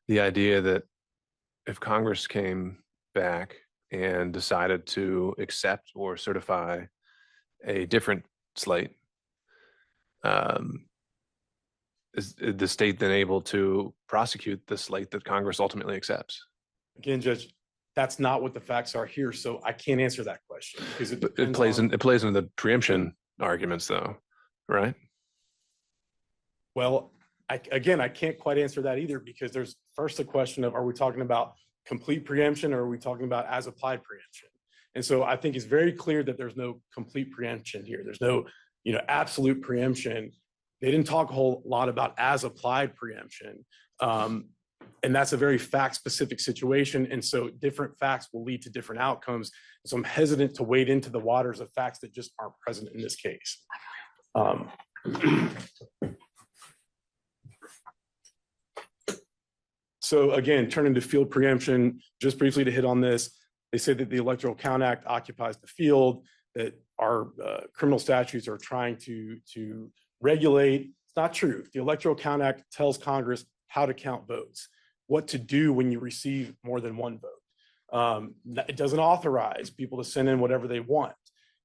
the idea that if Congress came back and decided to accept or certify a different slate, is the state then able to prosecute the slate that Congress ultimately accepts? Again, Judge, that's not what the facts are here, so I can't answer that question because It plays into the preemption arguments, though, right? Well, I can't quite answer that either, because there's first a question of, are we talking about complete preemption or are we talking about as applied preemption? And so I think it's very clear that there's no complete preemption here. There's no, absolute preemption. They didn't talk a whole lot about as applied preemption. And that's a very fact-specific situation. And so different facts will lead to different outcomes. So I'm hesitant to wade into the waters of facts that just aren't present in this case. So again, turning to field preemption, just briefly to hit on this, they say that the Electoral Count Act occupies the field, that our criminal statutes are trying to regulate. It's not true. The Electoral Count Act tells Congress how to count votes, what to do when you receive more than one vote. It doesn't authorize people to send in whatever they want.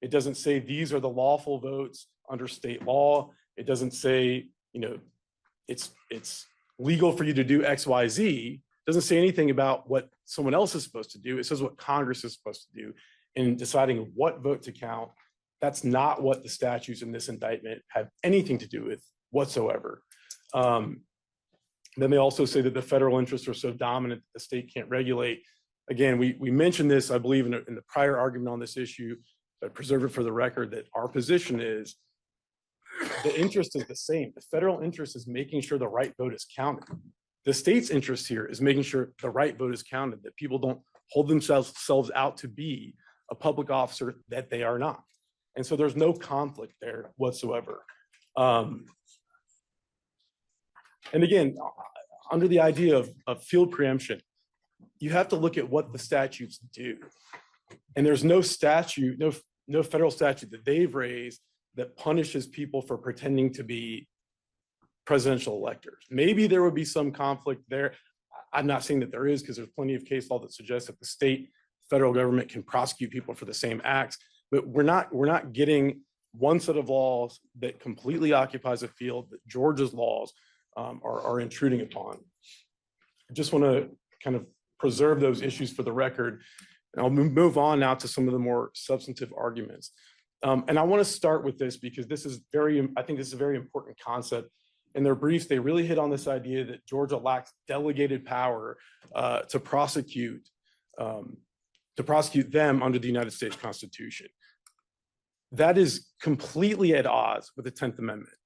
It doesn't say these are the lawful votes under state law. It doesn't say, it's legal for you to do X, Y, Z. It doesn't say anything about what someone else is supposed to do. It says what Congress is supposed to do in deciding what vote to count. That's not what the statutes in this indictment have anything to do with whatsoever. Then they also say that the federal interests are so dominant that the state can't regulate. Again, we mentioned this, I believe, in the prior argument on this issue, but preserve it for the record that our position is the interest is the same. The federal interest is making sure the right vote is counted. The state's interest here is making sure the right vote is counted, that people don't hold themselves out to be a public officer that they are not. And so there's no conflict there whatsoever. And again, under the idea of field preemption, you have to look at what the statutes do. And there's no statute, no federal statute that they've raised that punishes people for pretending to be presidential electors. Maybe there would be some conflict there. I'm not saying that there is, because there's plenty of case law that suggests that the state, federal government can prosecute people for the same acts, but we're not getting one set of laws that completely occupies a field that Georgia's laws are intruding upon. I just want to kind of preserve those issues for the record. And I'll move on now to some of the more substantive arguments. And I want to start with this because I think this is a very important concept. In their briefs, they really hit on this idea that Georgia lacks delegated power to prosecute them under the United States Constitution. That is completely at odds with the 10th Amendment.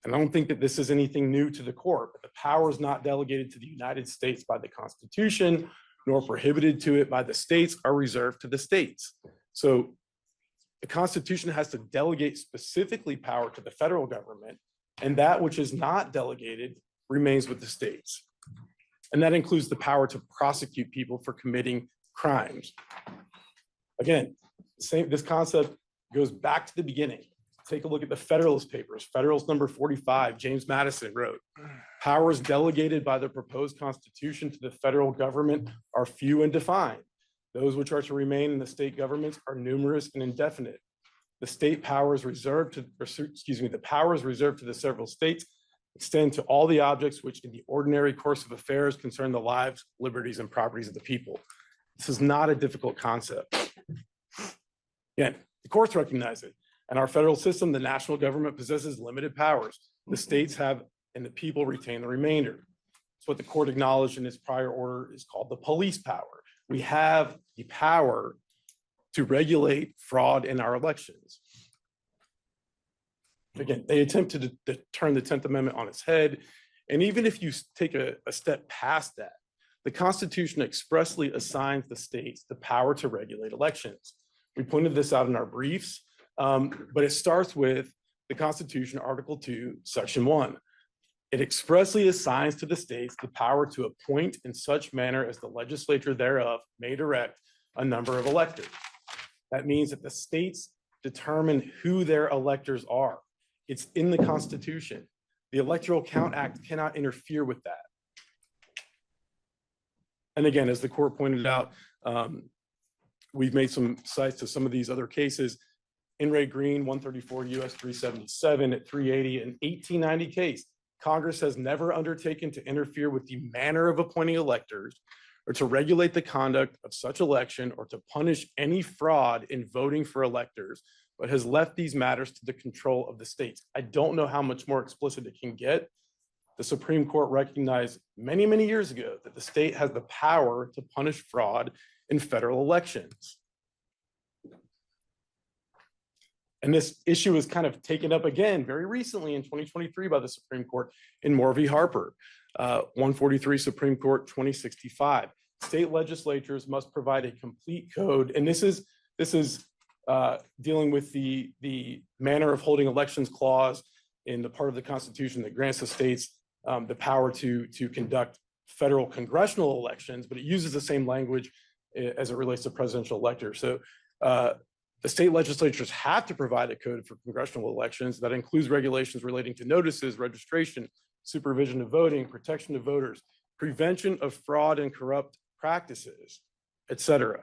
And I don't think that this is anything new to the court, but the power is not delegated to the United States by the Constitution, nor prohibited to it by the states, are reserved to the states. So the Constitution has to delegate specifically power to the federal government, and that which is not delegated remains with the states. And that includes the power to prosecute people for committing crimes. Again, this concept goes back to the beginning. take a look at the Federalist Papers. Federalist number 45, James Madison wrote, powers delegated by the proposed Constitution to the federal government are few and defined. Those which are to remain in the state governments are numerous and indefinite. The state powers reserved to, the powers reserved to the several states extend to all the objects which in the ordinary course of affairs concern the lives, liberties, and properties of the people. This is not a difficult concept. Again, the courts recognize it. In our federal system, the national government possesses limited powers. The states have, and the people retain the remainder. It's what the court acknowledged in its prior order is called the police power. We have the power to regulate fraud in our elections. Again, they attempt to turn the 10th Amendment on its head. And even if you take a step past that, the Constitution expressly assigns the states the power to regulate elections. We pointed this out in our briefs, but it starts with the Constitution, Article 2, Section 1. It expressly assigns to the states the power to appoint in such manner as the legislature thereof may direct a number of electors. That means that the states determine who their electors are. It's in the Constitution. The Electoral Count Act cannot interfere with that. And again, as the court pointed out, we've made some cites to some of these other cases. In Ray Green, 134 U.S. 377 at 380, an 1890 case. Congress has never undertaken to interfere with the manner of appointing electors or to regulate the conduct of such election or to punish any fraud in voting for electors, but has left these matters to the control of the states. I don't know how much more explicit it can get. The Supreme Court recognized many, many years ago that the state has the power to punish fraud in federal elections. And this issue was kind of taken up again very recently in 2023 by the Supreme Court in Moore v. Harper, 143 Supreme Court 2065. State legislatures must provide a complete code, and this is dealing with the manner of holding elections clause in the part of the Constitution that grants the states the power to conduct federal congressional elections, but it uses the same language as it relates to presidential electors. So the state legislatures have to provide a code for congressional elections that includes regulations relating to notices, registration, supervision of voting, protection of voters, prevention of fraud and corrupt practices, et cetera.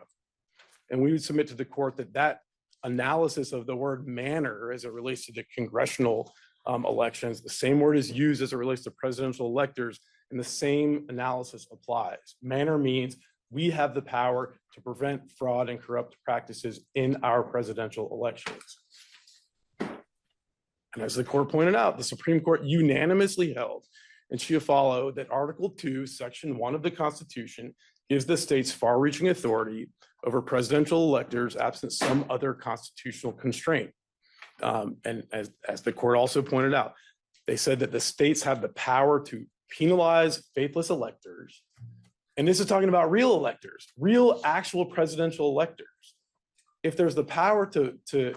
And we would submit to the court that analysis of the word manner as it relates to the congressional elections, the same word is used as it relates to presidential electors, and the same analysis applies. Manner means we have the power to prevent fraud and corrupt practices in our presidential elections. And as the court pointed out, the Supreme Court unanimously held in Chiafalo that Article 2, Section 1 of the Constitution gives the states far-reaching authority over presidential electors absent some other constitutional constraint. And as the court also pointed out, they said that the states have the power to penalize faithless electors. And this is talking about real electors, real actual presidential electors. If there's the power to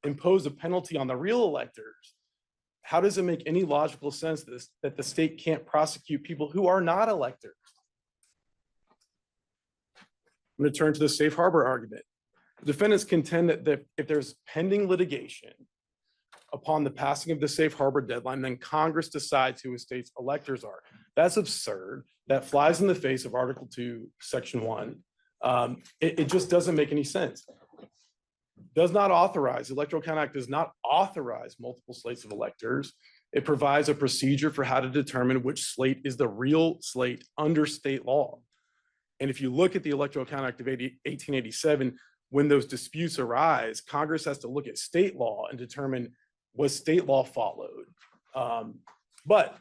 impose a penalty on the real electors, how does it make any logical sense that the state can't prosecute people who are not electors? I'm going to turn to the safe harbor argument. The defendants contend that if there's pending litigation upon the passing of the safe harbor deadline, then Congress decides who a state's electors are. That's absurd. That flies in the face of Article 2, Section 1. It just doesn't make any sense. Does not authorize, the Electoral Count Act does not authorize multiple slates of electors. It provides a procedure for how to determine which slate is the real slate under state law. And if you look at the Electoral Count Act of 1887, when those disputes arise, Congress has to look at state law and determine was state law followed. But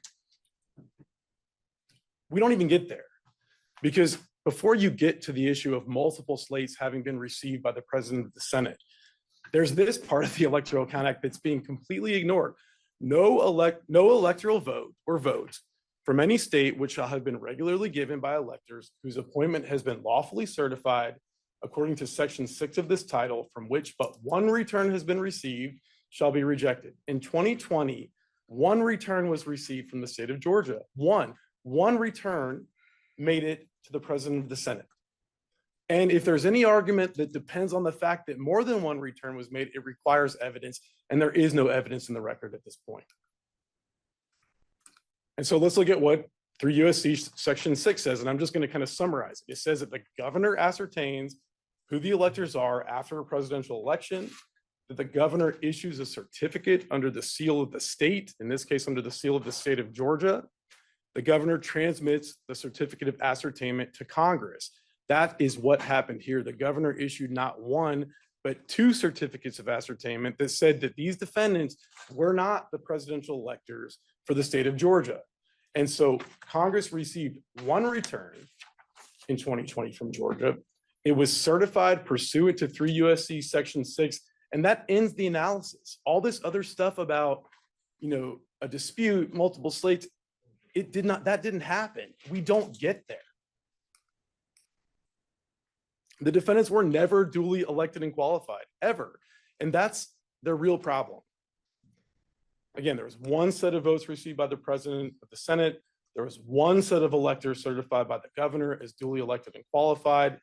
we don't even get there, because before you get to the issue of multiple slates having been received by the President of the Senate, there's this part of the Electoral Count Act that's being completely ignored. No electoral vote or votes from any state which shall have been regularly given by electors whose appointment has been lawfully certified according to Section 6 of this title, from which but one return has been received, shall be rejected. In 2020, one return was received from the state of Georgia. One return made it to the President of the Senate. And if there's any argument that depends on the fact that more than one return was made, it requires evidence, and there is no evidence in the record at this point. And so let's look at what 3 U.S.C. Section 6 says, and I'm just going to kind of summarize it. It says that the governor ascertains who the electors are after a presidential election, that the governor issues a certificate under the seal of the state, in this case, under the seal of the state of Georgia. The governor transmits the certificate of ascertainment to Congress. That is what happened here. The governor issued not one, but 2 certificates of ascertainment that said that these defendants were not the presidential electors for the state of Georgia. And so Congress received 1 return in 2020 from Georgia. It was certified pursuant to 3 U.S.C. Section 6, and that ends the analysis. All this other stuff about, a dispute, multiple slates, that didn't happen. We don't get there. The defendants were never duly elected and qualified, ever. And that's their real problem. Again, there was 1 set of votes received by the president of the Senate. There was 1 set of electors certified by the governor as duly elected and qualified.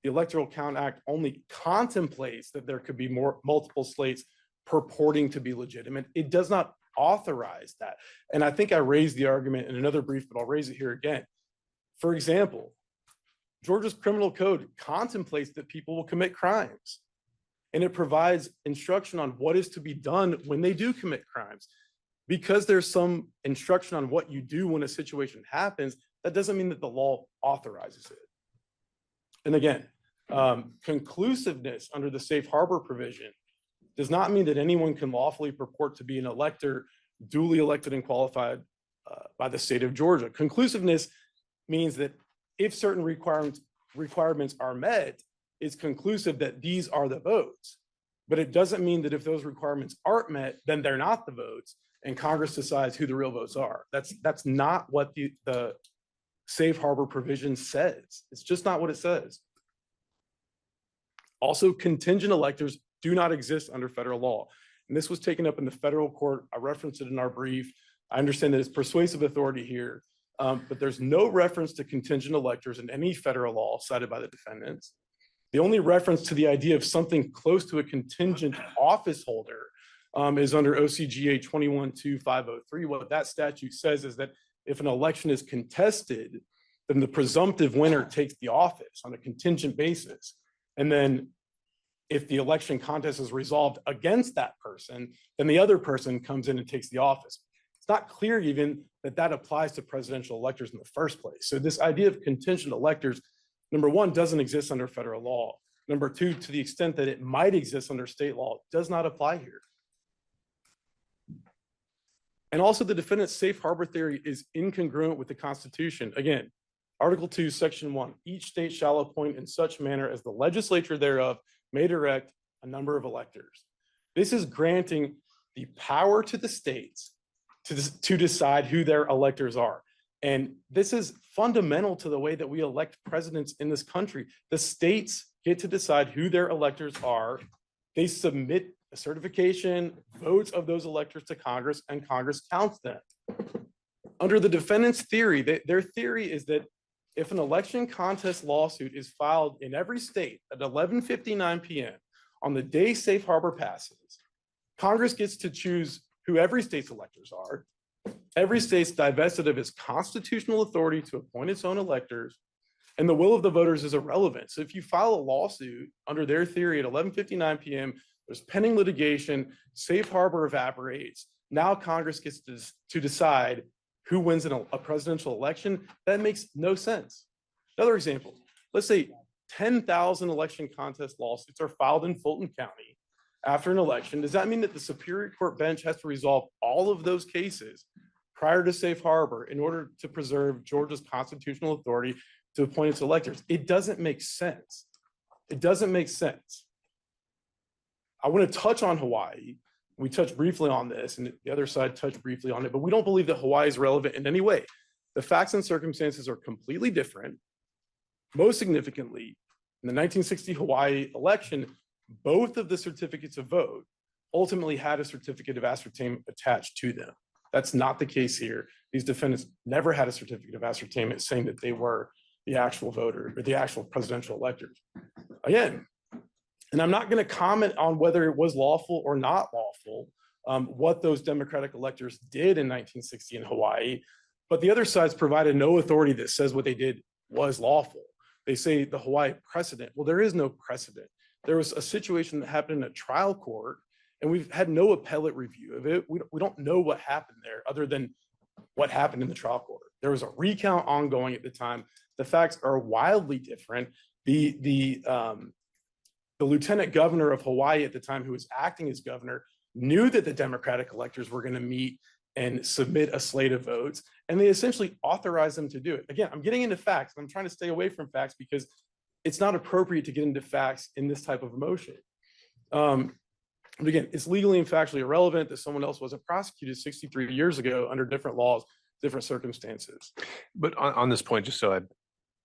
The Electoral Count Act only contemplates that there could be multiple slates purporting to be legitimate. It does not authorize that. And I think I raised the argument in another brief, but I'll raise it here again. For example, Georgia's criminal code contemplates that people will commit crimes, and it provides instruction on what is to be done when they do commit crimes. Because there's some instruction on what you do when a situation happens, that doesn't mean that the law authorizes it. And again, conclusiveness under the safe harbor provision does not mean that anyone can lawfully purport to be an elector duly elected and qualified by the state of Georgia. Conclusiveness means that if certain requirements are met, it's conclusive that these are the votes. But it doesn't mean that if those requirements aren't met, then they're not the votes, and Congress decides who the real votes are. That's not what the safe harbor provision says. It's just not what it says. Also, contingent electors do not exist under federal law. And this was taken up in the federal court. I referenced it in our brief. I understand that it's persuasive authority here, but there's no reference to contingent electors in any federal law cited by the defendants. The only reference to the idea of something close to a contingent office holder is under OCGA 21-2503. What that statute says is that if an election is contested, then the presumptive winner takes the office on a contingent basis. And then if the election contest is resolved against that person, then the other person comes in and takes the office. It's not clear even that that applies to presidential electors in the first place. So this idea of contingent electors, number 1, doesn't exist under federal law. Number 2, to the extent that it might exist under state law, does not apply here. And also the defendant's safe harbor theory is incongruent with the Constitution. Again, Article 2, Section 1, each state shall appoint in such manner as the legislature thereof may direct a number of electors. This is granting the power to the states to decide who their electors are. And this is fundamental to the way that we elect presidents in this country. The states get to decide who their electors are. They submit a certification, votes of those electors to Congress, and Congress counts them. Under the defendant's theory, their theory is that if an election contest lawsuit is filed in every state at 11:59 p.m. on the day safe harbor passes, Congress gets to choose who every state's electors are. Every state's divested of its constitutional authority to appoint its own electors, and the will of the voters is irrelevant. So if you file a lawsuit under their theory at 11:59 p.m., there's pending litigation, safe harbor evaporates. Now Congress gets to decide who wins a presidential election. That makes no sense. Another example, let's say 10,000 election contest lawsuits are filed in Fulton County after an election. Does that mean that the Superior Court bench has to resolve all of those cases prior to safe harbor in order to preserve Georgia's constitutional authority to appoint its electors? It doesn't make sense. It doesn't make sense. I want to touch on Hawaii. We touched briefly on this, and the other side touched briefly on it, but we don't believe that Hawaii is relevant in any way. The facts and circumstances are completely different. Most significantly, in the 1960 Hawaii election, both of the certificates of vote ultimately had a certificate of ascertainment attached to them. That's not the case here. These defendants never had a certificate of ascertainment saying that they were the actual voter or the actual presidential electors. Again, and I'm not going to comment on whether it was lawful or not lawful, what those Democratic electors did in 1960 in Hawaii, but the other side's provided no authority that says what they did was lawful. They say the Hawaii precedent. Well, there is no precedent. There was a situation that happened in a trial court, and we've had no appellate review of it. We don't know what happened there other than what happened in the trial court. There was a recount ongoing at the time. The facts are wildly different. The lieutenant governor of Hawaii at the time, who was acting as governor, knew that the Democratic electors were going to meet and submit a slate of votes, and they essentially authorized them to do it. Again, I'm getting into facts. I'm trying to stay away from facts because it's not appropriate to get into facts in this type of motion. But again, it's legally and factually irrelevant that someone else wasn't prosecuted 63 years ago under different laws, different circumstances. But on this point, just so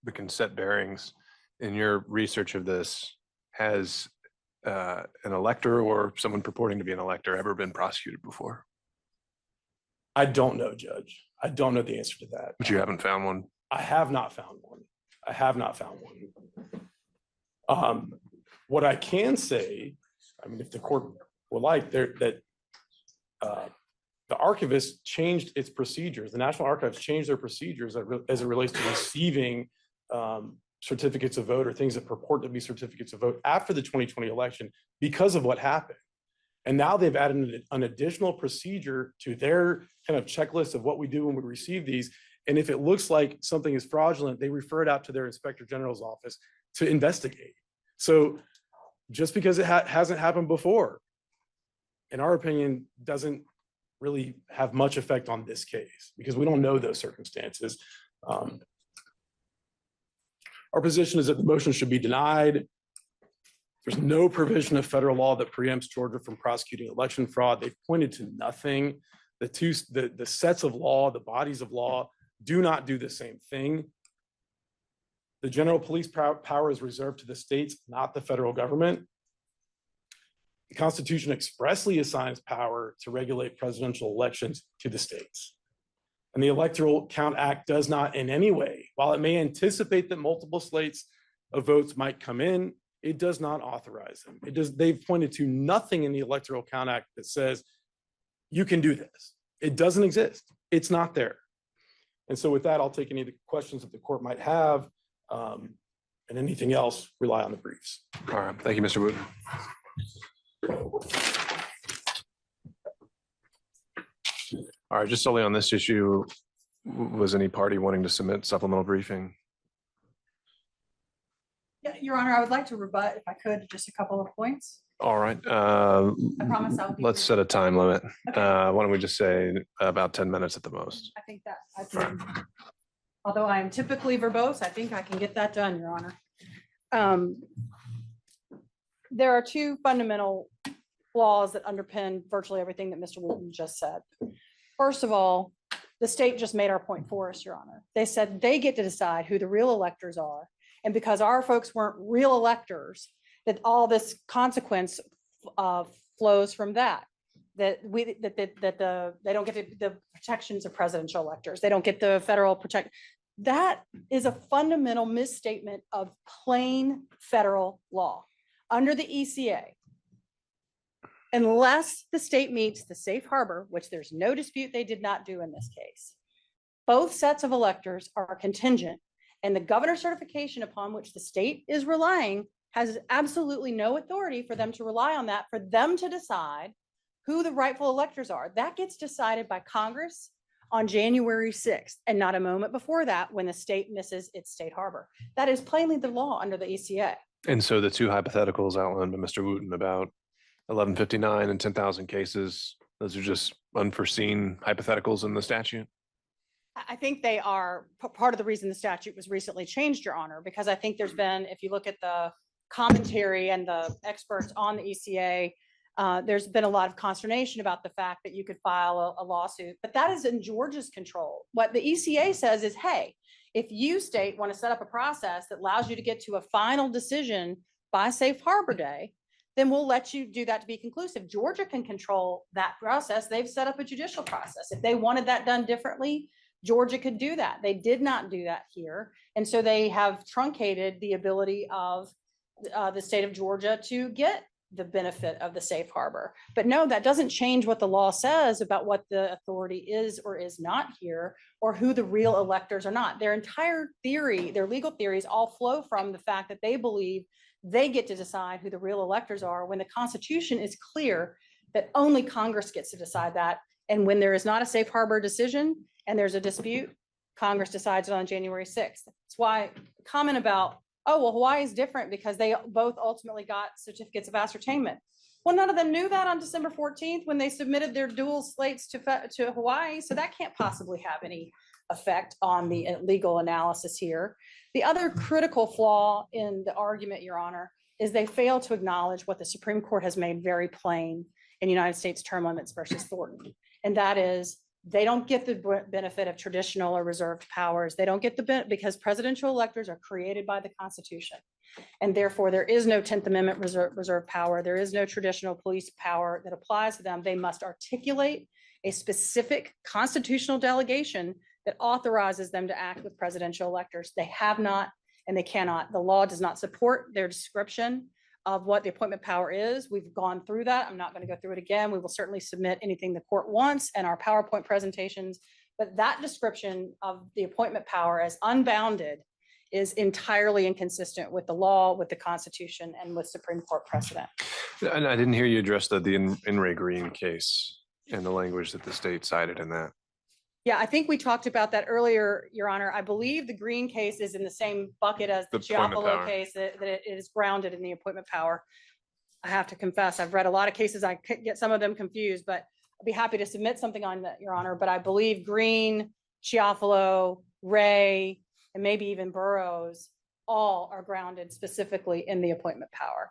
we can set bearings, in your research of this, has an elector or someone purporting to be an elector ever been prosecuted before? I don't know, Judge. I don't know the answer to that. But you haven't found one? I have not found one. I have not found one. What I can say, I mean, if the court would like, that the archivist changed its procedures. The National Archives changed their procedures as it relates to receiving certificates of vote or things that purport to be certificates of vote after the 2020 election because of what happened. And now they've added an additional procedure to their kind of checklist of what we do when we receive these. And if it looks like something is fraudulent, they refer it out to their inspector general's office to investigate. So just because it hasn't happened before, in our opinion, doesn't really have much effect on this case because we don't know those circumstances. Our position is that the motion should be denied. There's no provision of federal law that preempts Georgia from prosecuting election fraud. They've pointed to nothing. The sets of law, the bodies of law do not do the same thing. The general police power is reserved to the states, not the federal government. The Constitution expressly assigns power to regulate presidential elections to the states. And the Electoral Count Act does not in any way, while it may anticipate that multiple slates of votes might come in, it does not authorize them. They've pointed to nothing in the Electoral Count Act that says you can do this. It doesn't exist. It's not there. And so with that, I'll take any of the questions that the court might have, and anything else, rely on the briefs. All right. Thank you, Mr. Wooten. All right, just solely on this issue, was any party wanting to submit supplemental briefing? Yeah, Your Honor, I would like to rebut, if I could, just a couple of points. All right. I promise I'll be Let's brief. set a time limit. Okay. Why don't we just say about 10 minutes at the most? I think that I can, although I am typically verbose, I think I can get that done, Your Honor. There are two fundamental flaws that underpin virtually everything that Mr. Wooten just said. First of all, the state just made our point for us, Your Honor. They said they get to decide who the real electors are. And because our folks weren't real electors, that all this consequence flows from that. They don't get the protections of presidential electors. They don't get the federal protect. That is a fundamental misstatement of plain federal law. Under the ECA, unless the state meets the safe harbor, which there's no dispute they did not do in this case, both sets of electors are contingent, and the governor's certification upon which the state is relying has absolutely no authority for them to rely on that, for them to decide who the rightful electors are. That gets decided by Congress on January 6th, and not a moment before that when the state misses its state harbor. That is plainly the law under the ECA. And so the two hypotheticals outlined by Mr. Wooten about 1159 and 10,000 cases, those are just unforeseen hypotheticals in the statute? I think they are part of the reason the statute was recently changed, Your Honor, because I think there's been, if you look at the commentary and the experts on the ECA, there's been a lot of consternation about the fact that you could file a lawsuit, but that is in Georgia's control. What the ECA says is, hey, if you state want to set up a process that allows you to get to a final decision by Safe Harbor Day, then we'll let you do that to be conclusive. Georgia can control that process. They've set up a judicial process. If they wanted that done differently, Georgia could do that. They did not do that here. And so they have truncated the ability of the state of Georgia to get the benefit of the safe harbor. But no, that doesn't change what the law says about what the authority is or is not here, or who the real electors are not. Their entire theory, their legal theories all flow from the fact that they believe they get to decide who the real electors are, when the Constitution is clear that only Congress gets to decide that. And when there is not a safe harbor decision and there's a dispute, Congress decides it on January 6th. That's why the comment about, oh, well, Hawaii is different because they both ultimately got certificates of ascertainment. Well, none of them knew that on December 14th when they submitted their dual slates to Hawaii. So that can't possibly have any effect on the legal analysis here. The other critical flaw in the argument, Your Honor, is they fail to acknowledge what the Supreme Court has made very plain in United States term limits versus Thornton. And that is, they don't get the benefit of traditional or reserved powers. They don't get the benefit because presidential electors are created by the Constitution. And therefore, there is no 10th Amendment reserve power. There is no traditional police power that applies to them. They must articulate a specific constitutional delegation that authorizes them to act with presidential electors. They have not, and they cannot. The law does not support their description of what the appointment power is. We've gone through that. I'm not going to go through it again. We will certainly submit anything the court wants and our PowerPoint presentations, but that description of the appointment power as unbounded is entirely inconsistent with the law, with the Constitution, and with Supreme Court precedent. And I didn't hear you address the In re Green case and the language that the state cited in that. Yeah, I think we talked about that earlier, Your Honor. I believe the Green case is in the same bucket as the appointment Chiapolo power. case, that it is grounded in the appointment power. I have to confess, I've read a lot of cases. I could get some of them confused, but I'd be happy to submit something on that, Your Honor. But I believe Green, Chiapolo, Ray, and maybe even Burroughs all are grounded specifically in the appointment power.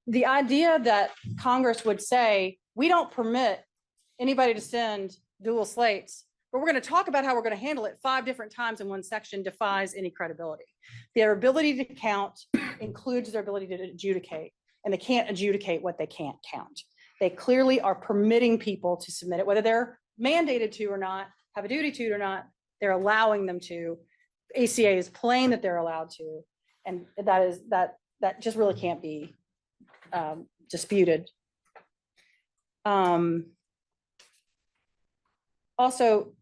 The idea that Congress would say, we don't permit anybody to send dual slates, but we're going to talk about how we're going to handle it 5 different times in one section, defies any credibility. Their ability to count includes their ability to adjudicate, and they can't adjudicate what they can't count. They clearly are permitting people to submit it, whether they're mandated to or not, have a duty to or not, they're allowing them to. ACA is plain that they're allowed to, and that just really can't be disputed. Also,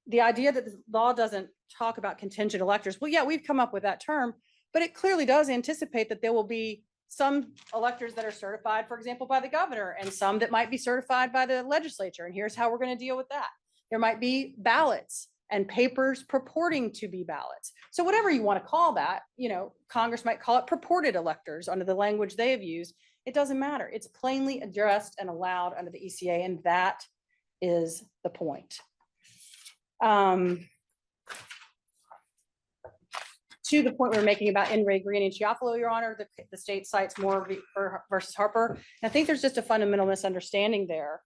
the idea that the law doesn't talk about contingent electors. Well, yeah, we've come up with that term, but it clearly does anticipate that there will be some electors that are certified, for example, by the governor, and some that might be certified by the legislature. And here's how we're going to deal with that. There might be ballots and papers purporting to be ballots. So whatever you want to call that, you know, Congress might call it purported electors under the language they have used. It doesn't matter. It's plainly addressed and allowed under the ECA, and that is the point. To the point we were making about In re Green and Chiapolo, Your Honor, the state cites Moore versus Harper. And I think there's just a fundamental misunderstanding there.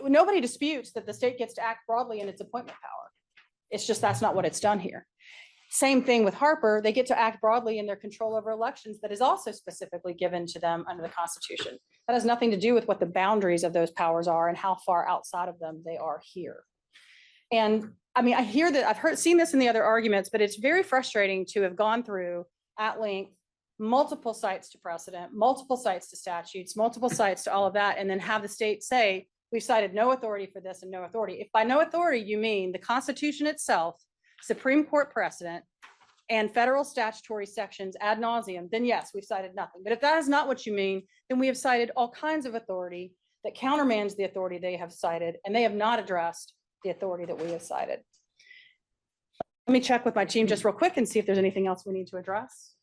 Nobody disputes that the state gets to act broadly in its appointment power. It's just that's not what it's done here. Same thing with Harper. They get to act broadly in their control over elections that is also specifically given to them under the Constitution. That has nothing to do with what the boundaries of those powers are and how far outside of them they are here. And I mean, I hear that, seen this in the other arguments, but it's very frustrating to have gone through at length multiple cites to precedent, multiple cites to statutes, multiple cites to all of that, and then have the state say, we've cited no authority for this and no authority. If by no authority you mean the Constitution itself, Supreme Court precedent, and federal statutory sections ad nauseum, then yes, we've cited nothing. But if that is not what you mean, then we have cited all kinds of authority that countermands the authority they have cited, and they have not addressed the authority that we have cited. Let me check with my team just real quick and see if there's anything else we need to address.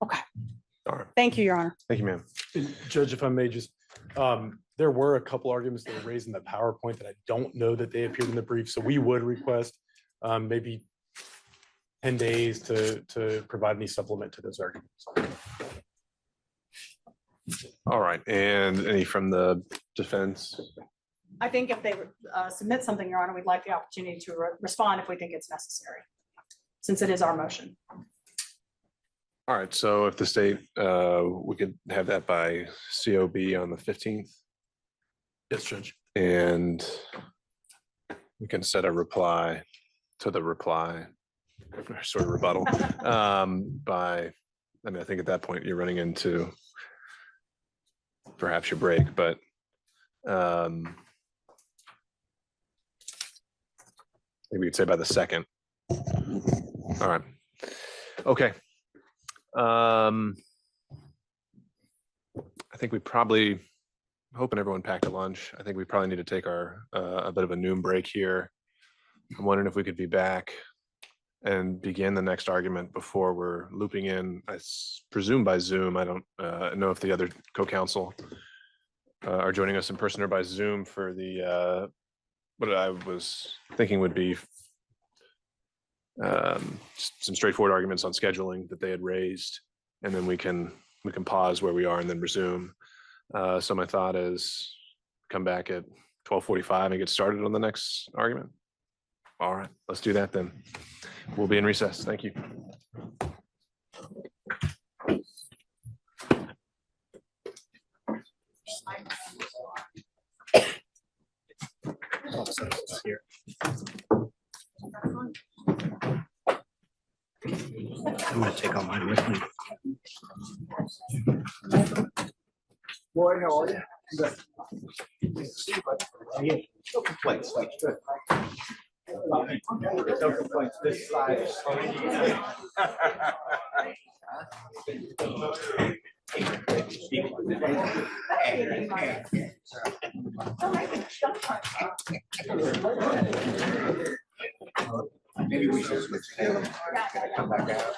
Okay. All right. Thank you, Your Honor. Thank you, ma'am. Judge, if I may just, there were a couple arguments that were raised in the PowerPoint that I don't know that they appeared in the brief. So we would request maybe 10 days to provide any supplement to those arguments. All right. And any from the defense? I think if they submit something, Your Honor, we'd like the opportunity to respond if we think it's necessary, since it is our motion. All right, so if the state, we could have that by COB on the 15th, Yes, Judge. and we can set a reply to the reply, or sort of rebuttal, by, I mean, I think at that point you're running into perhaps your break, but maybe we'd say by the 2nd. All right. Okay. I think we probably, hoping everyone packed a lunch. I think we probably need to take our a bit of a noon break here. I'm wondering if we could be back and begin the next argument before we're looping in, I presume by Zoom. I don't know if the other co-counsel are joining us in person or by Zoom for the what I was thinking would be some straightforward arguments on scheduling that they had raised, and then we can pause where we are and then resume. So my thought is come back at 12:45 and get started on the next argument. All right, let's do that then. We'll be in recess. Thank you. I'm gonna take all mine with me. Boy, how are you? Good. No complaints, like, good. No complaints this side. Maybe we should switch. Come back out.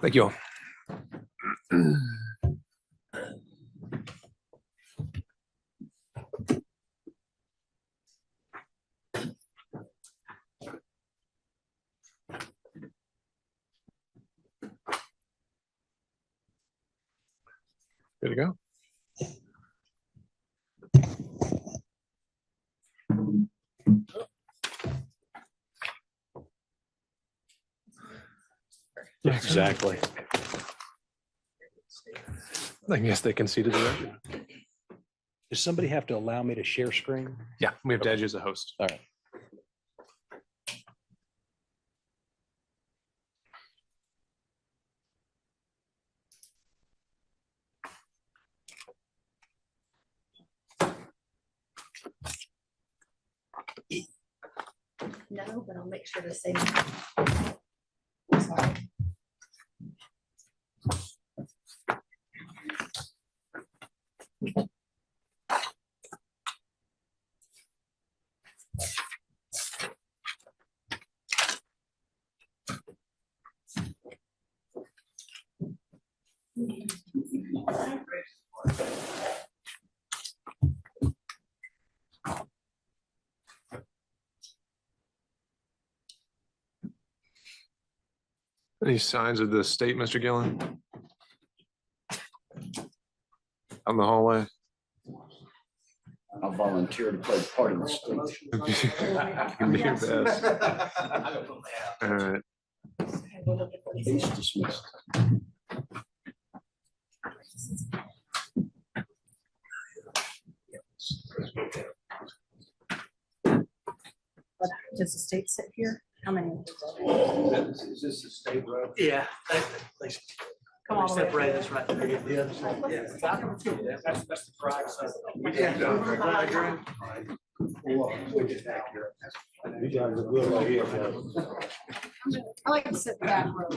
Thank you all. Good to go. Exactly. I guess they conceded the record. Does somebody have to allow me to share screen? Yeah, we have to add you as a host. All right. No, but I'll make sure to say. Sorry. Any signs of the state, Mr. Gillen? On the hallway? I'll volunteer to play part of the stage. Can do your best. All right. Case dismissed. Does the state sit here? How many? Is this a state road? Yeah. Come all the way Separate through. us right there. Yeah. That's the drive side. You guys are good right here. I like to sit back row.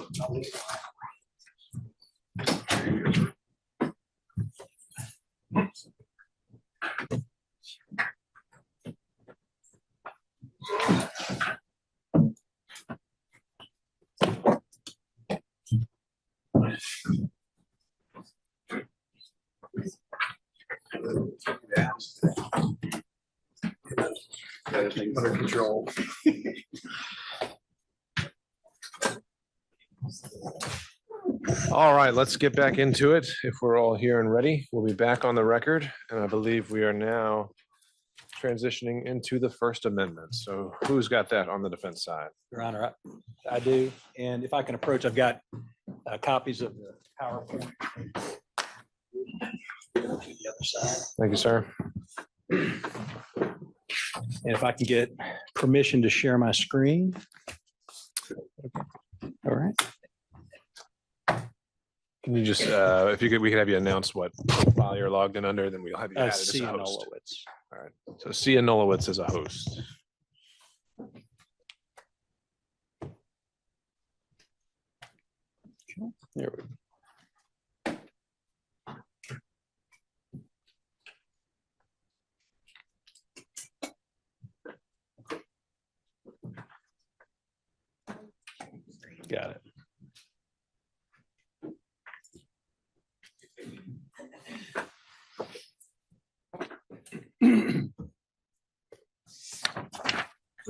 Under control. All right, let's get back into it. If we're all here and ready, we'll be back on the record. And I believe we are now transitioning into the First Amendment. So who's got that on the defense side? Your Honor, I do. And if I can approach, I've got copies of the PowerPoint. To the other side. Thank you, sir. And if I can get permission to share my screen. All right. Can you just, if you could, we could have you announce what file you're logged in under, then we'll have you added as C. a host. Nolowitz. All right, so Cia Nolowitz is a host. There we go. Got it.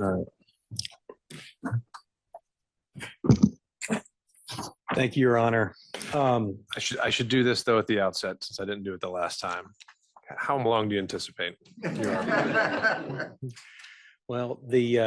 All right. Thank you, Your Honor. I should do this though at the outset, since I didn't do it the last time. How long do you anticipate? Well, the